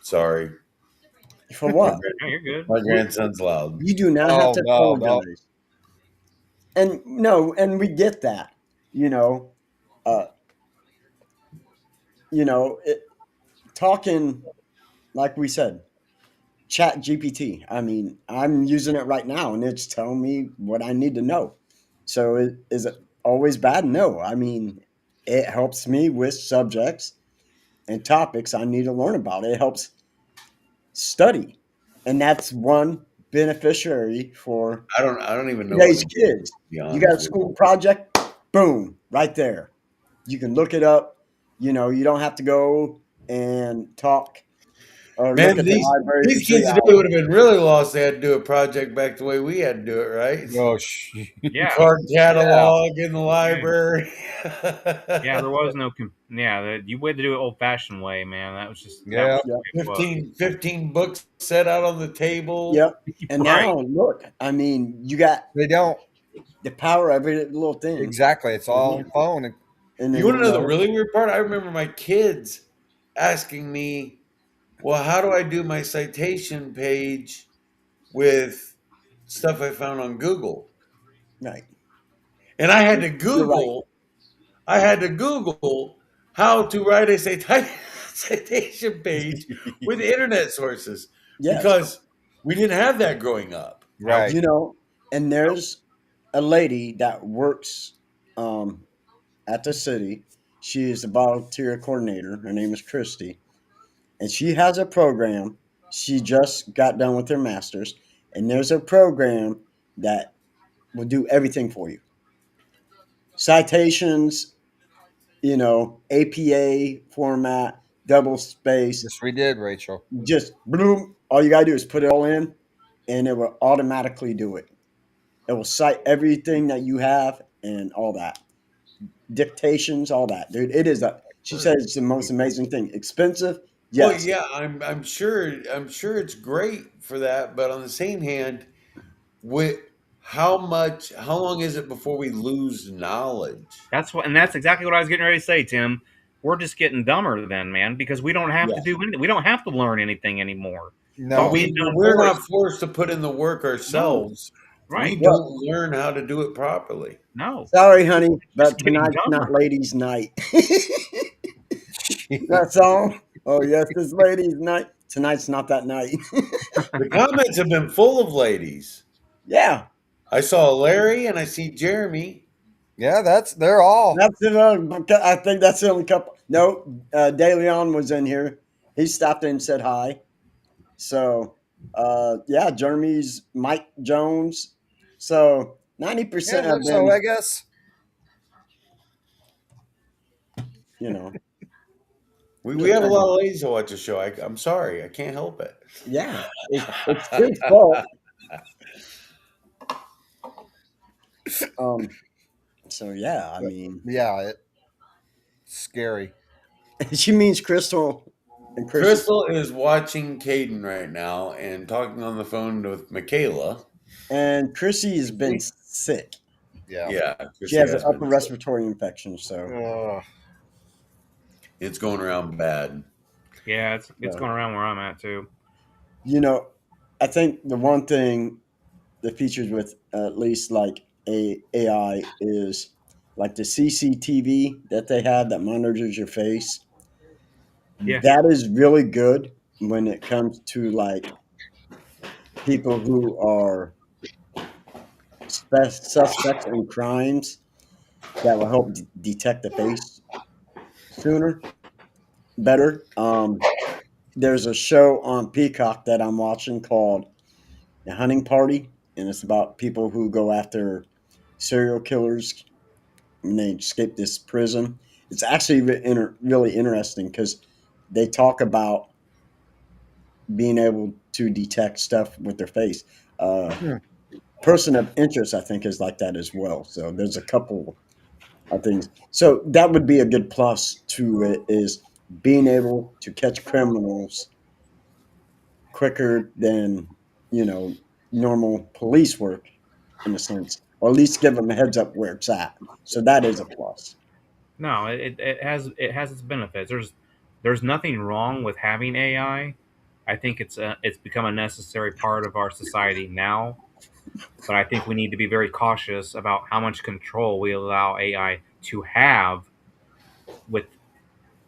Sorry. For what? No, you're good. My grandson's loud. You do not have to no. apologize. And we get that. Talking, like we said, Chat GPT. I mean, I'm using it right now, and it's telling me what I need to know. So is it always bad? No. I mean, it helps me with subjects and topics I need to learn about. It helps study, and that's one beneficiary for I don't even know. today's what kids. to be You honest got a with school project, boom, right there. You can look it up. You don't have to go and talk or Man, look at the library. these for 3 kids today hours. would have been really lost. They had to do a project back the way we had to do it, right? Oh, Yeah. Card catalog in the library. Yeah, there was no. You had to do it old fashioned way, man. That was just. Yeah. That was, 15 books set out on the table. Yep. And Right. now, look, I mean, you got They don't. the power of every little thing. Exactly. It's all on phone. And You want to know the really weird part? I remember my kids asking me, well, how do I do my citation page with stuff I found on Google? Right. And I had to You're Google. I had to Google how to write a citation page with internet sources Yes. because we didn't have that growing up. Right. And there's a lady that works at the city. She is the volunteer coordinator. Her name is Christy. And she has a program. She just got done with her master's. And there's a program that will do everything for you. Citations, APA format, double space. Yes, we did, Rachel. Just boom. All you got to do is put it all in, and it will automatically do it. It will cite everything that you have and all that. Dictations, all that. Dude, it is she said it's the most amazing thing. Expensive? Yes. Well, yeah, I'm sure it's great for that, but on the same hand, with how long is it before we lose knowledge? that's exactly what I was getting ready to say, Tim. We're just getting dumber then, man, because we don't have to do anything. We don't have to learn anything anymore. No. We're not forced to put in the work ourselves. Right? We don't learn how to do it properly. No. Sorry, honey, but getting tonight's dumber. not ladies' night. That's all. Oh, yes, it's ladies' night. Tonight's not that night. The comments have been full of ladies. Yeah. I saw Larry and I see Jeremy. Yeah, they're all. That's I think that's the only couple. No, De Leon was in here. He stopped in and said hi. So, yeah, Jeremy's Mike Jones. So 90% Yeah, have so I been, guess you know, We have a lot of ladies that watch the show. I'm sorry, I can't help it. yeah, it's his fault. Um, so yeah, I mean, yeah, it's scary. she means Crystal and Chris. Crystal is watching Caden right now and talking on the phone with Michaela. And Chrissy has been sick. Yeah. Yeah, She Chrissy has an has upper been. respiratory infection. So, Ugh. It's going around bad. Yeah, it's Yeah. going around where I'm at too. you know, I think the one thing the features with at least like AI is like the CCTV that they have that monitors your face. Yeah. That is really good when it comes to like people who are suspects in crimes that will help detect the face sooner, better. There's a show on Peacock that I'm watching called The Hunting Party, and it's about people who go after serial killers and they escape this prison. It's actually really interesting because they talk about being able to detect stuff with their face. Hmm. Person of interest, I think, is like that as well. So there's a couple of things. So that would be a good plus to it is being able to catch criminals quicker than normal police work in a sense, or at least give them a heads up where it's at. So that is a plus. No, it has its benefits. There's nothing wrong with having AI. I think it's become a necessary part of our society now. But I think we need to be very cautious about how much control we allow AI to have with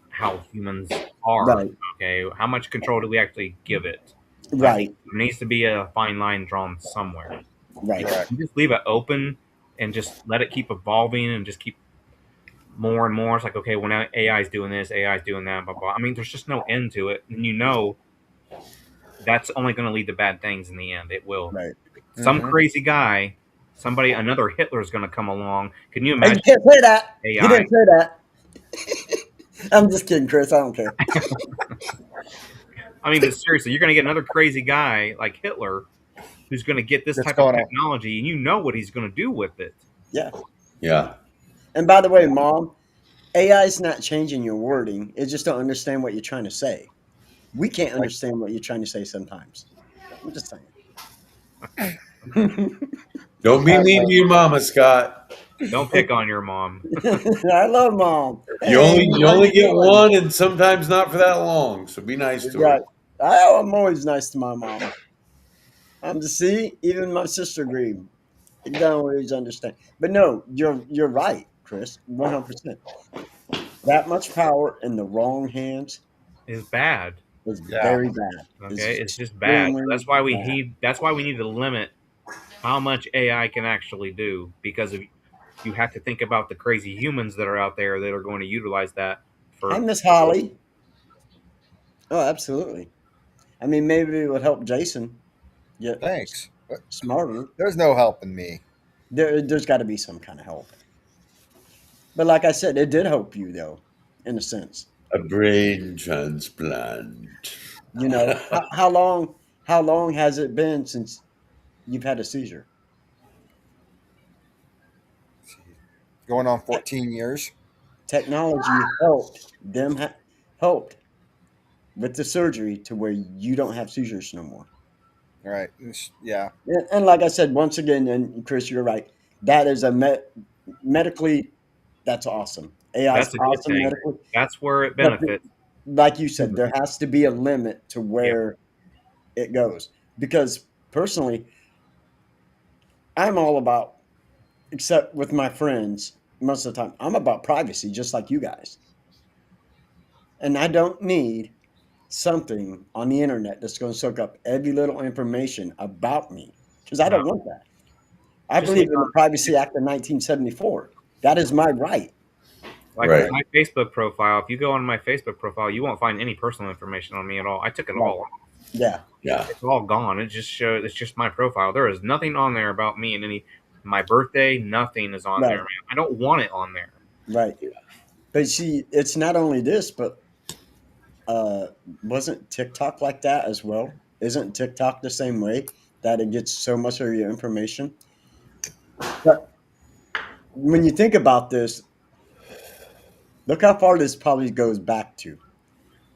how humans are. Right, Okay, how much control do we actually give it? I think right, there needs to be a fine line drawn somewhere. right, If you just leave it open and just let it keep evolving and just keep more and more. It's like, okay, well, now AI is doing this, AI is doing that, blah, blah. I mean, there's just no end to it. And that's only going to lead to bad things in the end. It will. right. Some Mhm. crazy guy, another Hitler is going to come along. Can you Hey, imagine you can't say that. He AI? didn't say that. I'm just kidding, Chris. I don't care. I mean, but seriously, you're going to get another crazy guy like Hitler who's going to get this What's type of going on? technology, and you know what he's going to do with it. Yeah. Yeah. And by the way, Mom, AI is not changing your wording. It just don't understand what you're trying to say. We can't understand what you're trying to say sometimes. I'm just saying. Don't be mean to your mama, Scott. Don't pick on your mom. I love Mom. You only get one, and sometimes not for that long. So be nice to Yeah, her. I'm always nice to my mom. I'm to see, even my sister agreed. You don't always understand, but no, you're right, Chris. 100%. That much power in the wrong hands Is bad. is Yeah. very bad. Okay, it's just bad. extremely That's why we bad. need. That's why we need to limit how much AI can actually do, because of you have to think about the crazy humans that are out there that are going to utilize that Hi, for. Miss Holly. Oh, absolutely. I mean, maybe it would help Jason get Thanks. But smarter. there's no helping me. There's got to be some kind of help. But like I said, it did help you though, in a sense. A brain transplant. You know, how long has it been since you've had a seizure? Going on 14 years. Technology helped with the surgery to where you don't have seizures no more. All right. Yeah. And like I said, once again, and Chris, you're right. That is medically, that's awesome. AI is That's a good awesome thing. medically. That's where it But benefits. like you said, there has to be a limit to where it goes. Because personally, I'm all about, except with my friends, most of the time, I'm about privacy, just like you guys. And I don't need something on the internet that's going to soak up every little information about me because I No, don't want that. I just believe leave in the Privacy Act of 1974. That is my right. Like Right. with my Facebook profile, if you go on my Facebook profile, you won't find any personal information on me at all. I took it Right. all. Yeah. Yeah. It's all gone. It just shows. It's just my profile. There is nothing on there about me and my birthday. Nothing is on Right. there, man. I don't want it on there. Right. But see, it's not only this, but wasn't TikTok like that as well? Isn't TikTok the same way that it gets so much of your information? But when you think about this, look how far this probably goes back to.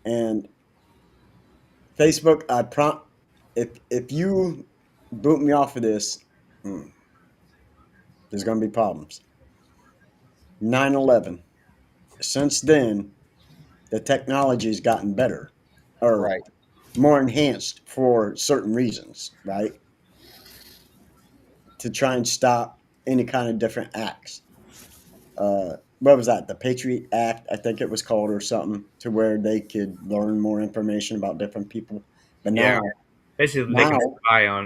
And Facebook, if you boot me off of this, there's going to be problems. 9/11. Since then, the technology has gotten better or Right. more enhanced for certain reasons, right? To try and stop any kind of different acts. What was that? The Patriot Act, I think it was called, or something, to where they could learn more information about different people. But Yeah. now, Basically,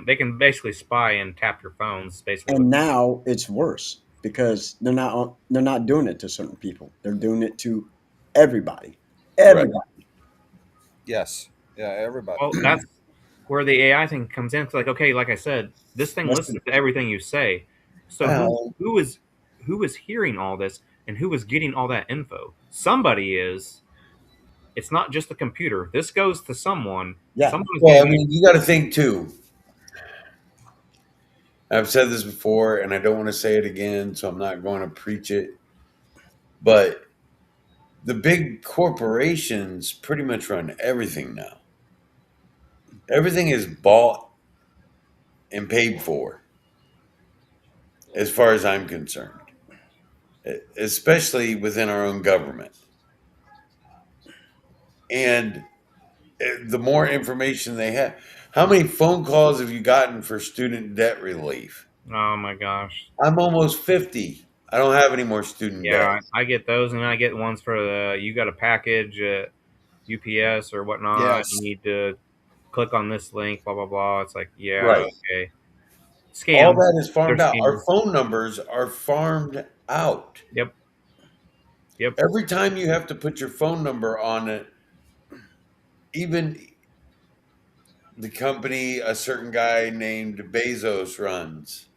they can basically spy and tap your phones. Basically, and now it's worse because they're not doing it to certain people. They're doing it to everybody. Everybody. Yes. Yeah. Everybody. well, that's where the AI thing comes in. It's like, okay, like I said, this thing Listen. listens to everything you say. So Well- who is hearing all this and who is getting all that info? Somebody is. It's not just the computer. This goes to someone. Yeah. Someone's Well, I getting mean, you got to think too. I've said this before, and I don't want to say it again, so I'm not going to preach it. But the big corporations pretty much run everything now. Everything is bought and paid for, as far as I'm concerned, especially within our own government. And the more information they have, how many phone calls have you gotten for student debt relief? Oh my gosh. I'm almost 50. I don't have any more student Yeah, debt. I get those, and I get ones for you got a package at UPS or whatnot. Yes. You need to click on this link, blah blah blah. It's like, yeah, Right. okay. All Scam. that is farmed They're out. Our scammers. phone numbers are farmed out. Yep. Every time you have to put your phone number on it, even the company a certain guy named Bezos runs,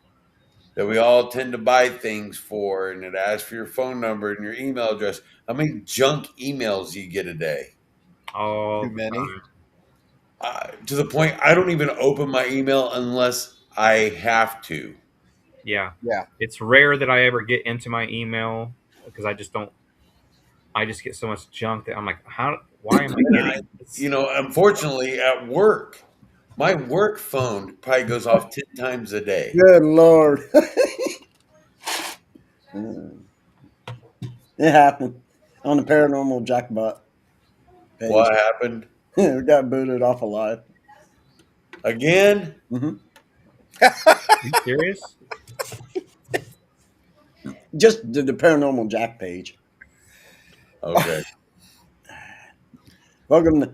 that we all tend to buy things for, and it asks for your phone number and your email address. How many junk emails do you get a day? All Too the many. time. To the point I don't even open my email unless I have to. Yeah. Yeah. It's rare that I ever get into my email because I just don't. I just get so much junk that I'm like, why am I getting this? You know, unfortunately, at work, my work phone probably goes off 10 times a day. Good Lord. It happened on the Paranormal Jackpot page. What happened? We got booted off alive. Again? Hmm. Are you serious? Just the Paranormal Jack page. Okay. Welcome to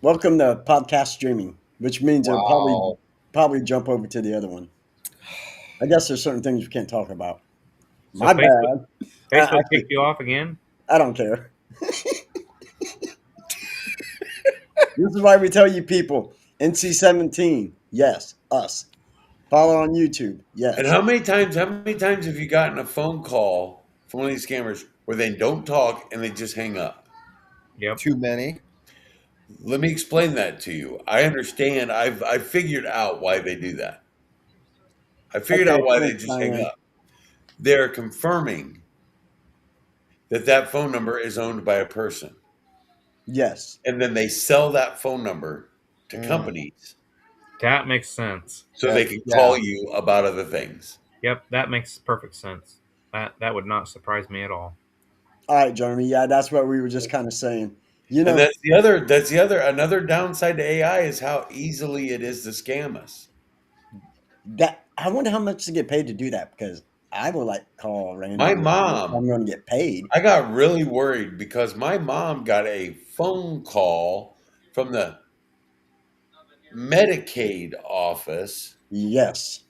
podcast streaming, which means it'll Wow. probably jump over to the other one. I guess there's certain things we can't talk about. So My Facebook- bad. Facebook kicked you off again? I don't care. This is why we tell you people, NC-17, yes, us. Follow on YouTube, yes. And how many times have you gotten a phone call from one of these scammers where they don't talk and they just hang up? Yep. Too many. Let me explain that to you. I understand. I figured out why they do that. I figured Okay, out why they thanks, just hang Diane. up. They're confirming that phone number is owned by a person. Yes. And then they sell that phone number to companies That makes sense. so they can Yeah. call you about other things. Yep, that makes perfect sense. That would not surprise me at all. All right, Jeremy. Yeah, that's what we were just kind of saying. You know, And another downside to AI is how easily it is to scam us. that I wonder how much to get paid to do that, because I would like call random. My mom- I'm going to get paid. I got really worried because my mom got a phone call from the Medicaid office Yes.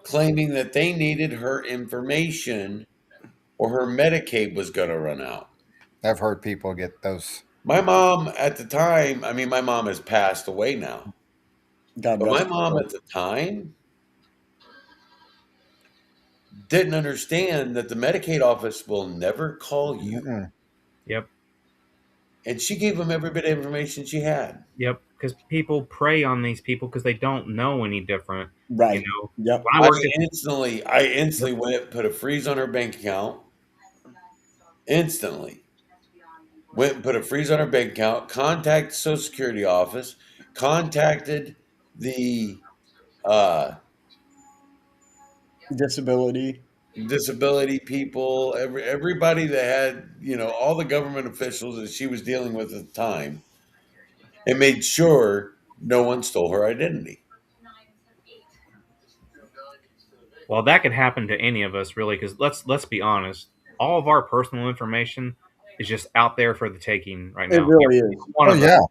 claiming that they needed her information or her Medicaid was going to run out. I've heard people get those. My mom at the time, I mean, my mom has passed away now, God but rest my her mom soul. at the time didn't understand that the Medicaid office will never call you. Mm-mm. Yep. And she gave them every bit of information she had. Yep. Because people prey on these people because they don't know any different. Right. You know, Yep. when I worked at I instantly went, put a freeze on her bank account. Instantly. Went and put a freeze on her bank account, contacted the Social Security office, contacted the Disability. disability people, everybody that had, all the government officials that she was dealing with at the time, and made sure no one stole her identity. well, that could happen to any of us, really. Because let's be honest, all of our personal information is just out there for the taking right It now. really Every is. single one Oh of yeah. us,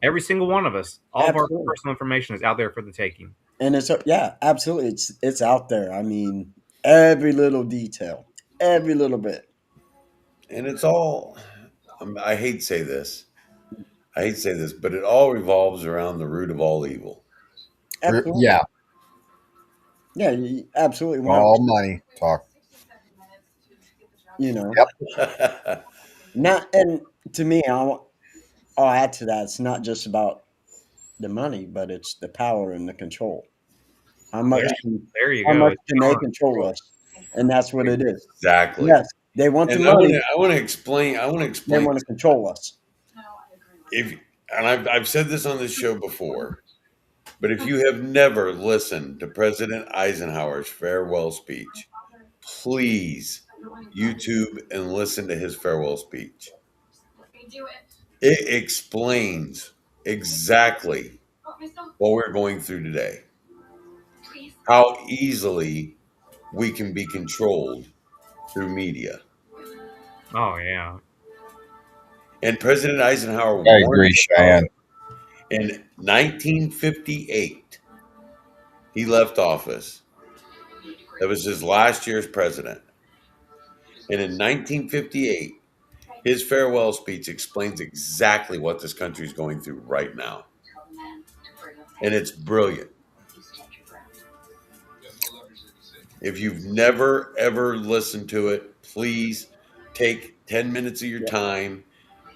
every single one of us, all of our Absolutely. personal information is out there for the taking. And it's yeah, absolutely. It's out there. I mean, every little detail, every little bit. And it's all, I hate to say this. I hate to say this, but it all revolves around the root of all evil. Absolutely. Yeah. Yeah, absolutely. All 100%. money talk. You know, Yep. not and to me, I'll add to that. It's not just about the money, but it's the power and the control. How much? There you How go. much It's can they power. control us? And that's what it is. Exactly. Yes, they want the And I money. want to explain. They want to control us. I've said this on this show before, but if you have never listened to President Eisenhower's farewell speech, please YouTube and listen to his farewell speech. It explains exactly what we're going through today. How easily we can be controlled through media. Oh yeah. And President Eisenhower I warned agree, us about Cheyenne. it. In 1958, he left office. That was his last year as president. And in 1958, his farewell speech explains exactly what this country is going through right now. And it's brilliant. If you've never, ever listened to it, please take 10 minutes of your time,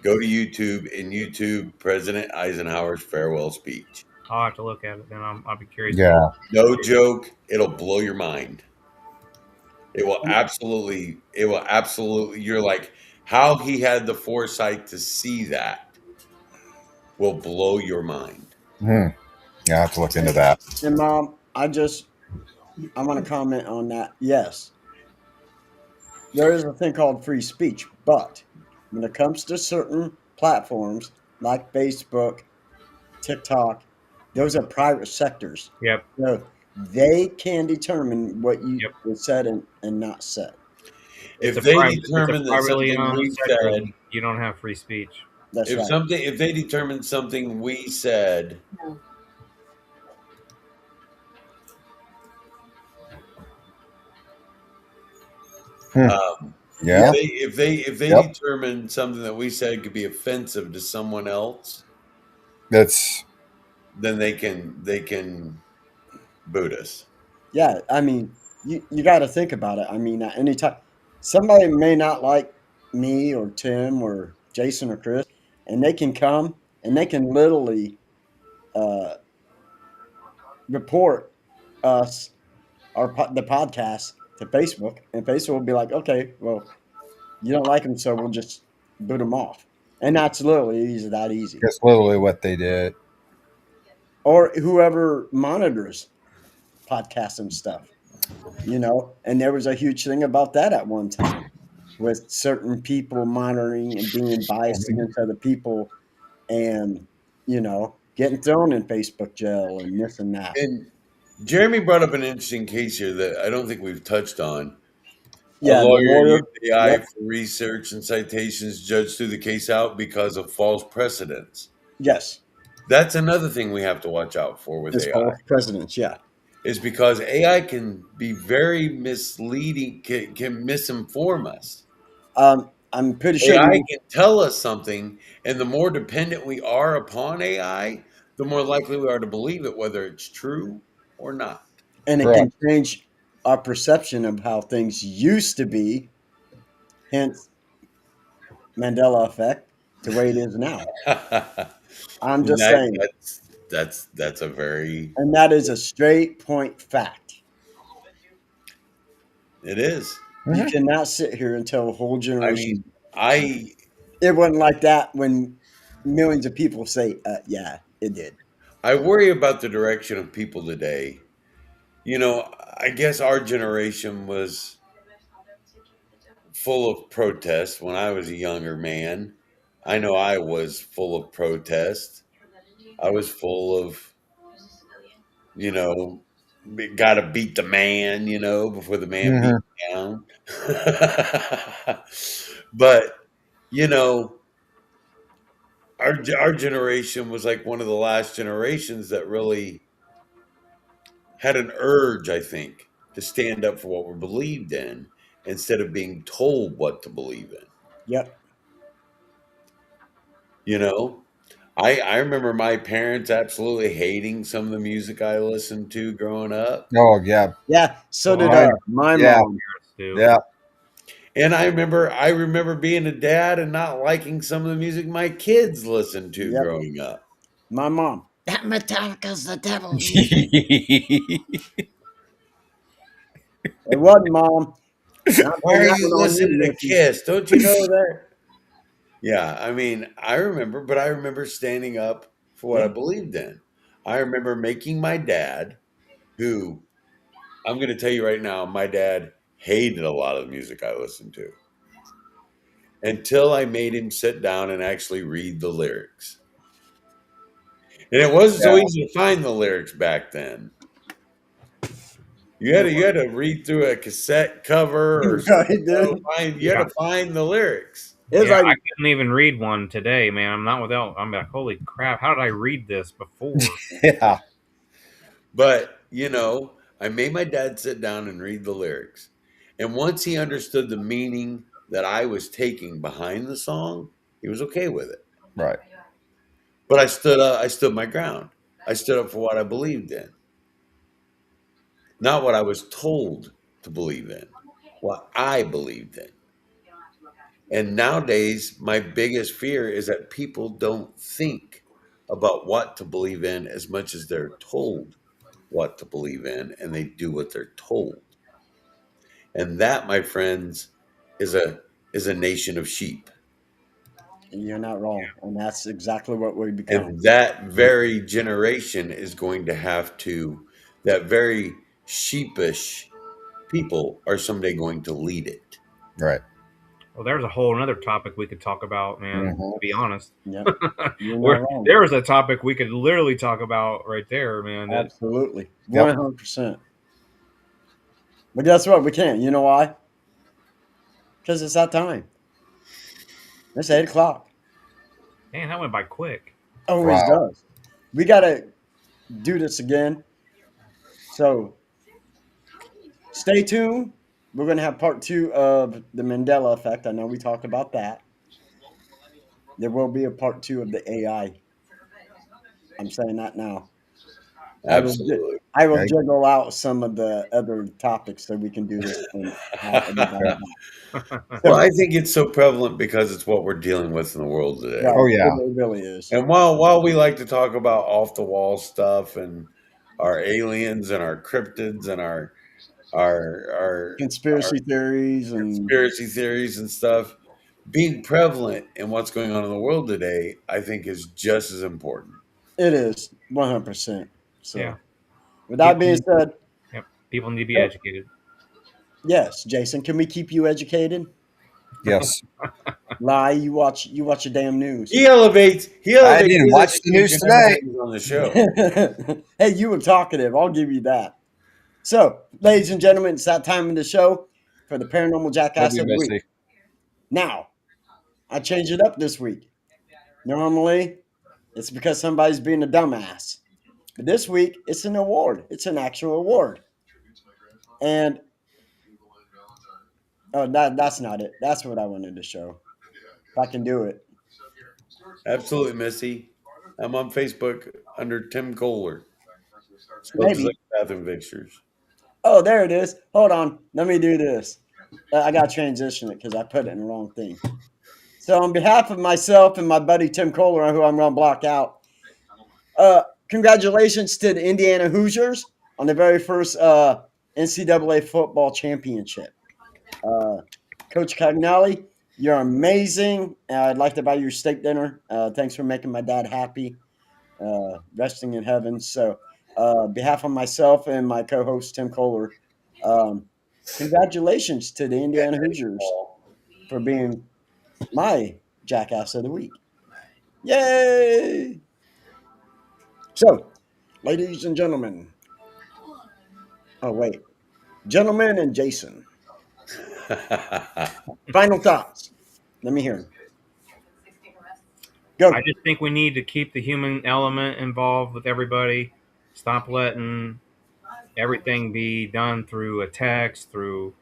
go to YouTube and YouTube President Eisenhower's farewell speech. I'll have to look at it then. I'll be curious. Yeah. No joke, it'll blow your mind. It will absolutely, you're like, how he had the foresight to see that will blow your mind. Yeah, I have to look into that. And Mom, I want to comment on that. Yes, there is a thing called free speech, but when it comes to certain platforms like Facebook, TikTok, those are private sectors. Yep. So they can determine what you said and not said. If It's they it's determine a that privately something owned we sector, said, then you don't have free speech. That's right. if they determine something we said, Yeah. if they Yep. determine something that we said could be offensive to someone else, That's then they can boot us. Yeah, I mean, you got to think about it. I mean, at any time, somebody may not like me or Tim or Jason or Chris, and they can come and they can literally uh, report us the podcast to Facebook, and Facebook will be like, okay, well, you don't like them, so we'll just boot them off, and that's literally that easy. that's literally what they did. Or whoever monitors podcasts and stuff, and there was a huge thing about that at one time with certain people monitoring and being biased against other people and getting thrown in Facebook jail and this and that. And Jeremy brought up an interesting case here that I don't think we've touched on. Yeah, A the lawyer lawyer. used AI Yep. for research and citations, judge threw the case out because of false precedents. Yes, That's another thing we have to watch out for with it's AI. false presidents. Yeah, is because AI can be very misleading, can misinform us. I'm pretty sure AI you, can tell us something, and the more dependent we are upon AI, the more likely we are to believe it, whether it's true or not. and it can Correct. change our perception of how things used to be. Hence, Mandela effect to where it is now. I'm just that, saying, that's a very and that is a straight point fact. it is. You Mhm. cannot sit here and tell a whole I generation mean, I it wasn't like that when millions of people say, "Yeah, it did." I worry about the direction of people today. You know, I guess our generation was full of protest when I was a younger man. I know I was full of protest. I was full of, you know, got to beat the man, before the man beat Mhm. me down. But, you know, our generation was like one of the last generations that really had an urge, I think, to stand up for what we believed in instead of being told what to believe in. Yep. You know, I remember my parents absolutely hating some of the music I listened to growing up. Oh yeah, Yeah. So did mine. my Yeah, mom. Too. yeah. And I remember being a dad and not liking some of the music my kids listened to Yep. growing up. My mom. That Metallica's the devil's music. Yeah. It wasn't, mom. Not Why putting are that you one on you, listening to Ricky. Kiss? Don't you know that? Yeah, I mean, I remember standing up for what I Yeah. believed in. I remember making my dad, who I'm going to tell you right now, my dad hated a lot of the music I listened to until I made him sit down and actually read the lyrics. And it wasn't so easy to find the lyrics back then. You had It to you had to read through a cassette cover or was. Right, something. dude. You had Yeah. to find the lyrics. It was Yeah, like, I couldn't even read one today, man. I'm not without. I'm like, holy crap! How did I read this before? Yeah. But, I made my dad sit down and read the lyrics. And once he understood the meaning that I was taking behind the song, he was okay with it. Right. But I stood my ground. I stood up for what I believed in, not what I was told to believe in, what I believed in. And nowadays, my biggest fear is that people don't think about what to believe in as much as they're told what to believe in, and they do what they're told. And that, my friends, is a nation of sheep. you're not wrong. And that's exactly what we become. And that very generation is going to have to, that very sheepish people are someday going to lead it. Right. Well, there's a whole another topic we could talk about, man. Mhm. To be honest, Yep. You're not wrong. There was a topic we could literally talk about right there, man. That Absolutely. Yep. 100%. But guess what? We can't. You know why? Because it's that time. It's 8 o'clock. man, that went by quick. Always Wow. does. We got to do this again. So stay tuned. We're going to have part 2 of the Mandela effect. I know we talked about that. There will be a part 2 of the AI. I'm saying that now. Absolutely. I will Okay. juggle out some of the other topics so we can do this thing. Well, I think it's so prevalent because it's what we're dealing with in the world today. Right. Oh yeah. It really is. And while we like to talk about off the wall stuff and our aliens and our cryptids and our Conspiracy theories and conspiracy theories and stuff, being prevalent in what's going on in the world today, I think is just as important. it is 100%. So, Yeah. with that being said, Yep. People need to be educated. yes, Jason, can we keep you educated? Yes. Lie, you watch your damn news. He elevates. I didn't his watch the news education every today. time he's on the show. Hey, you were talkative. I'll give you that. So, ladies and gentlemen, it's that time in the show for the Paranormal Love Jackass you, of the Misty. Week. Now, I changed it up this week. Normally, it's because somebody's being a dumbass. But this week, it's an award. It's an actual award. And that's not it. That's what I wanted to show. If I can do it. Absolutely, Missy. I'm on Facebook under Tim Kohler. Maybe. Like bathroom fixtures. Oh, there it is. Hold on. Let me do this. I got to transition it because I put it in the wrong thing. So on behalf of myself and my buddy Tim Kohler, who I'm going to block out, congratulations to the Indiana Hoosiers on the very first NCAA football championship. Coach Cagnelli, you're amazing. I'd like to buy you a steak dinner. Thanks for making my dad happy, resting in heaven. So behalf of myself and my co-host Tim Kohler, congratulations to the Indiana Hoosiers for being my Jackass of the Week. Yay! So, ladies and gentlemen. Oh, wait. Gentlemen and Jason. Final thoughts. Let me hear them. Go. I just think we need to keep the human element involved with everybody. Stop letting everything be done through a text, through,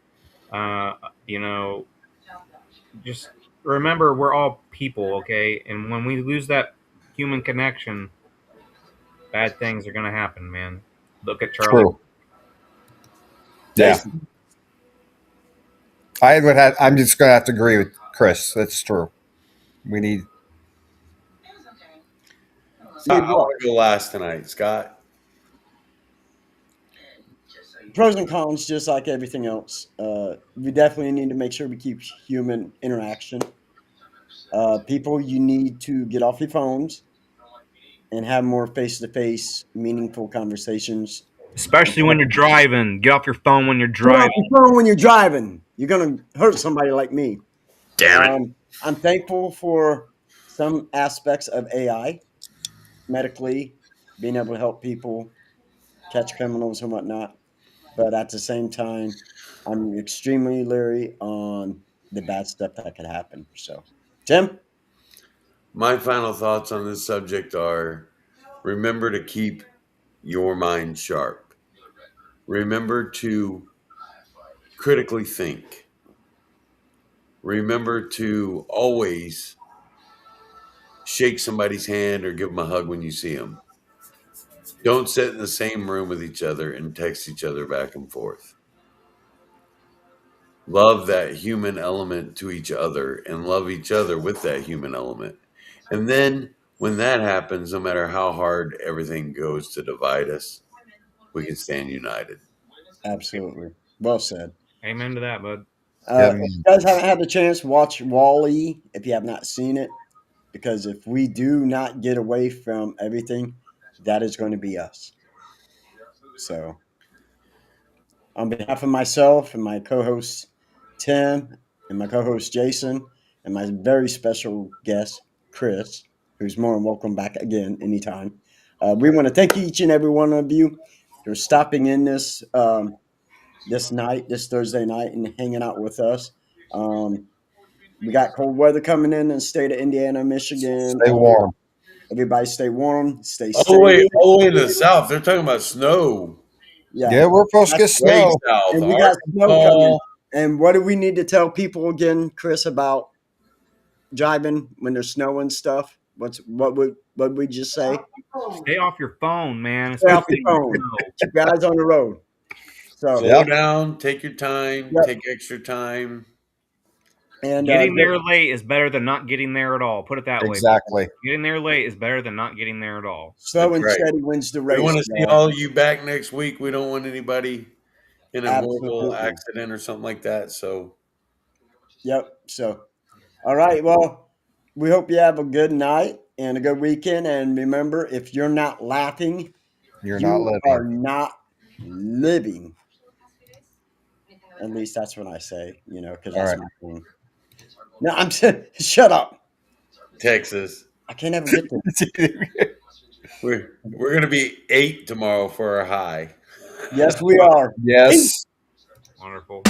just remember we're all people, okay? And when we lose that human connection, bad things are going to happen, man. Look at Charlie. True. Yeah. Jason. I'm just going to have to agree with Chris. That's true. We need. I want to go last tonight, Scott. Pros and cons, just like everything else. We definitely need to make sure we keep human interaction. People, you need to get off your phones and have more face-to-face, meaningful conversations. Especially when you're driving. Get off your phone when you're Get off driving. your phone when you're driving. You're going to hurt somebody like me. Damn it. I'm thankful for some aspects of AI, medically, being able to help people catch criminals and whatnot. But at the same time, I'm extremely leery on the bad stuff that could happen. So, Tim? My final thoughts on this subject are: remember to keep your mind sharp. Remember to critically think. Remember to always shake somebody's hand or give them a hug when you see them. Don't sit in the same room with each other and text each other back and forth. Love that human element to each other and love each other with that human element. And then when that happens, no matter how hard everything goes to divide us, we can stand united. Absolutely. Well said. Amen to that, bud. If you guys haven't had the chance, watch Wall-E if you have not seen it. Because if we do not get away from everything, that is going to be us. So, on behalf of myself and my co-host Tim and my co-host Jason and my very special guest Chris, who's more than welcome back again anytime, we want to thank each and every one of you for stopping in this Thursday night, and hanging out with us. We got cold weather coming in the state of Indiana, Michigan. Stay warm. Everybody stay warm. Stay safe. All the way in the south. They're talking about snow. Yeah, we're supposed to get Way snow. south. And we got snow coming. And what do we need to tell people again, Chris, about driving when there's snow and stuff? What would we just say? Stay off your phone, man. Stay off your phone. Keep your eyes on the road. So Slow down. Take your time. Yep. Take extra time. And getting there late is better than not getting there at all. Put it that way. Exactly. Getting there late is better than not getting there at all. Slow and That's right. steady wins the race. We want to see all you back next week. We don't want anybody in a horrible Absolutely. accident or something like that. So, Yep. So, all right. Well, we hope you have a good night and a good weekend. And remember, if you're not laughing, You're you not living. are not living. At least that's what I say, because that's All right. my thing. No, I'm shut up. Texas. I can't ever get this. We're going to be 8 tomorrow for our high. Yes, we are. Yes. Wonderful.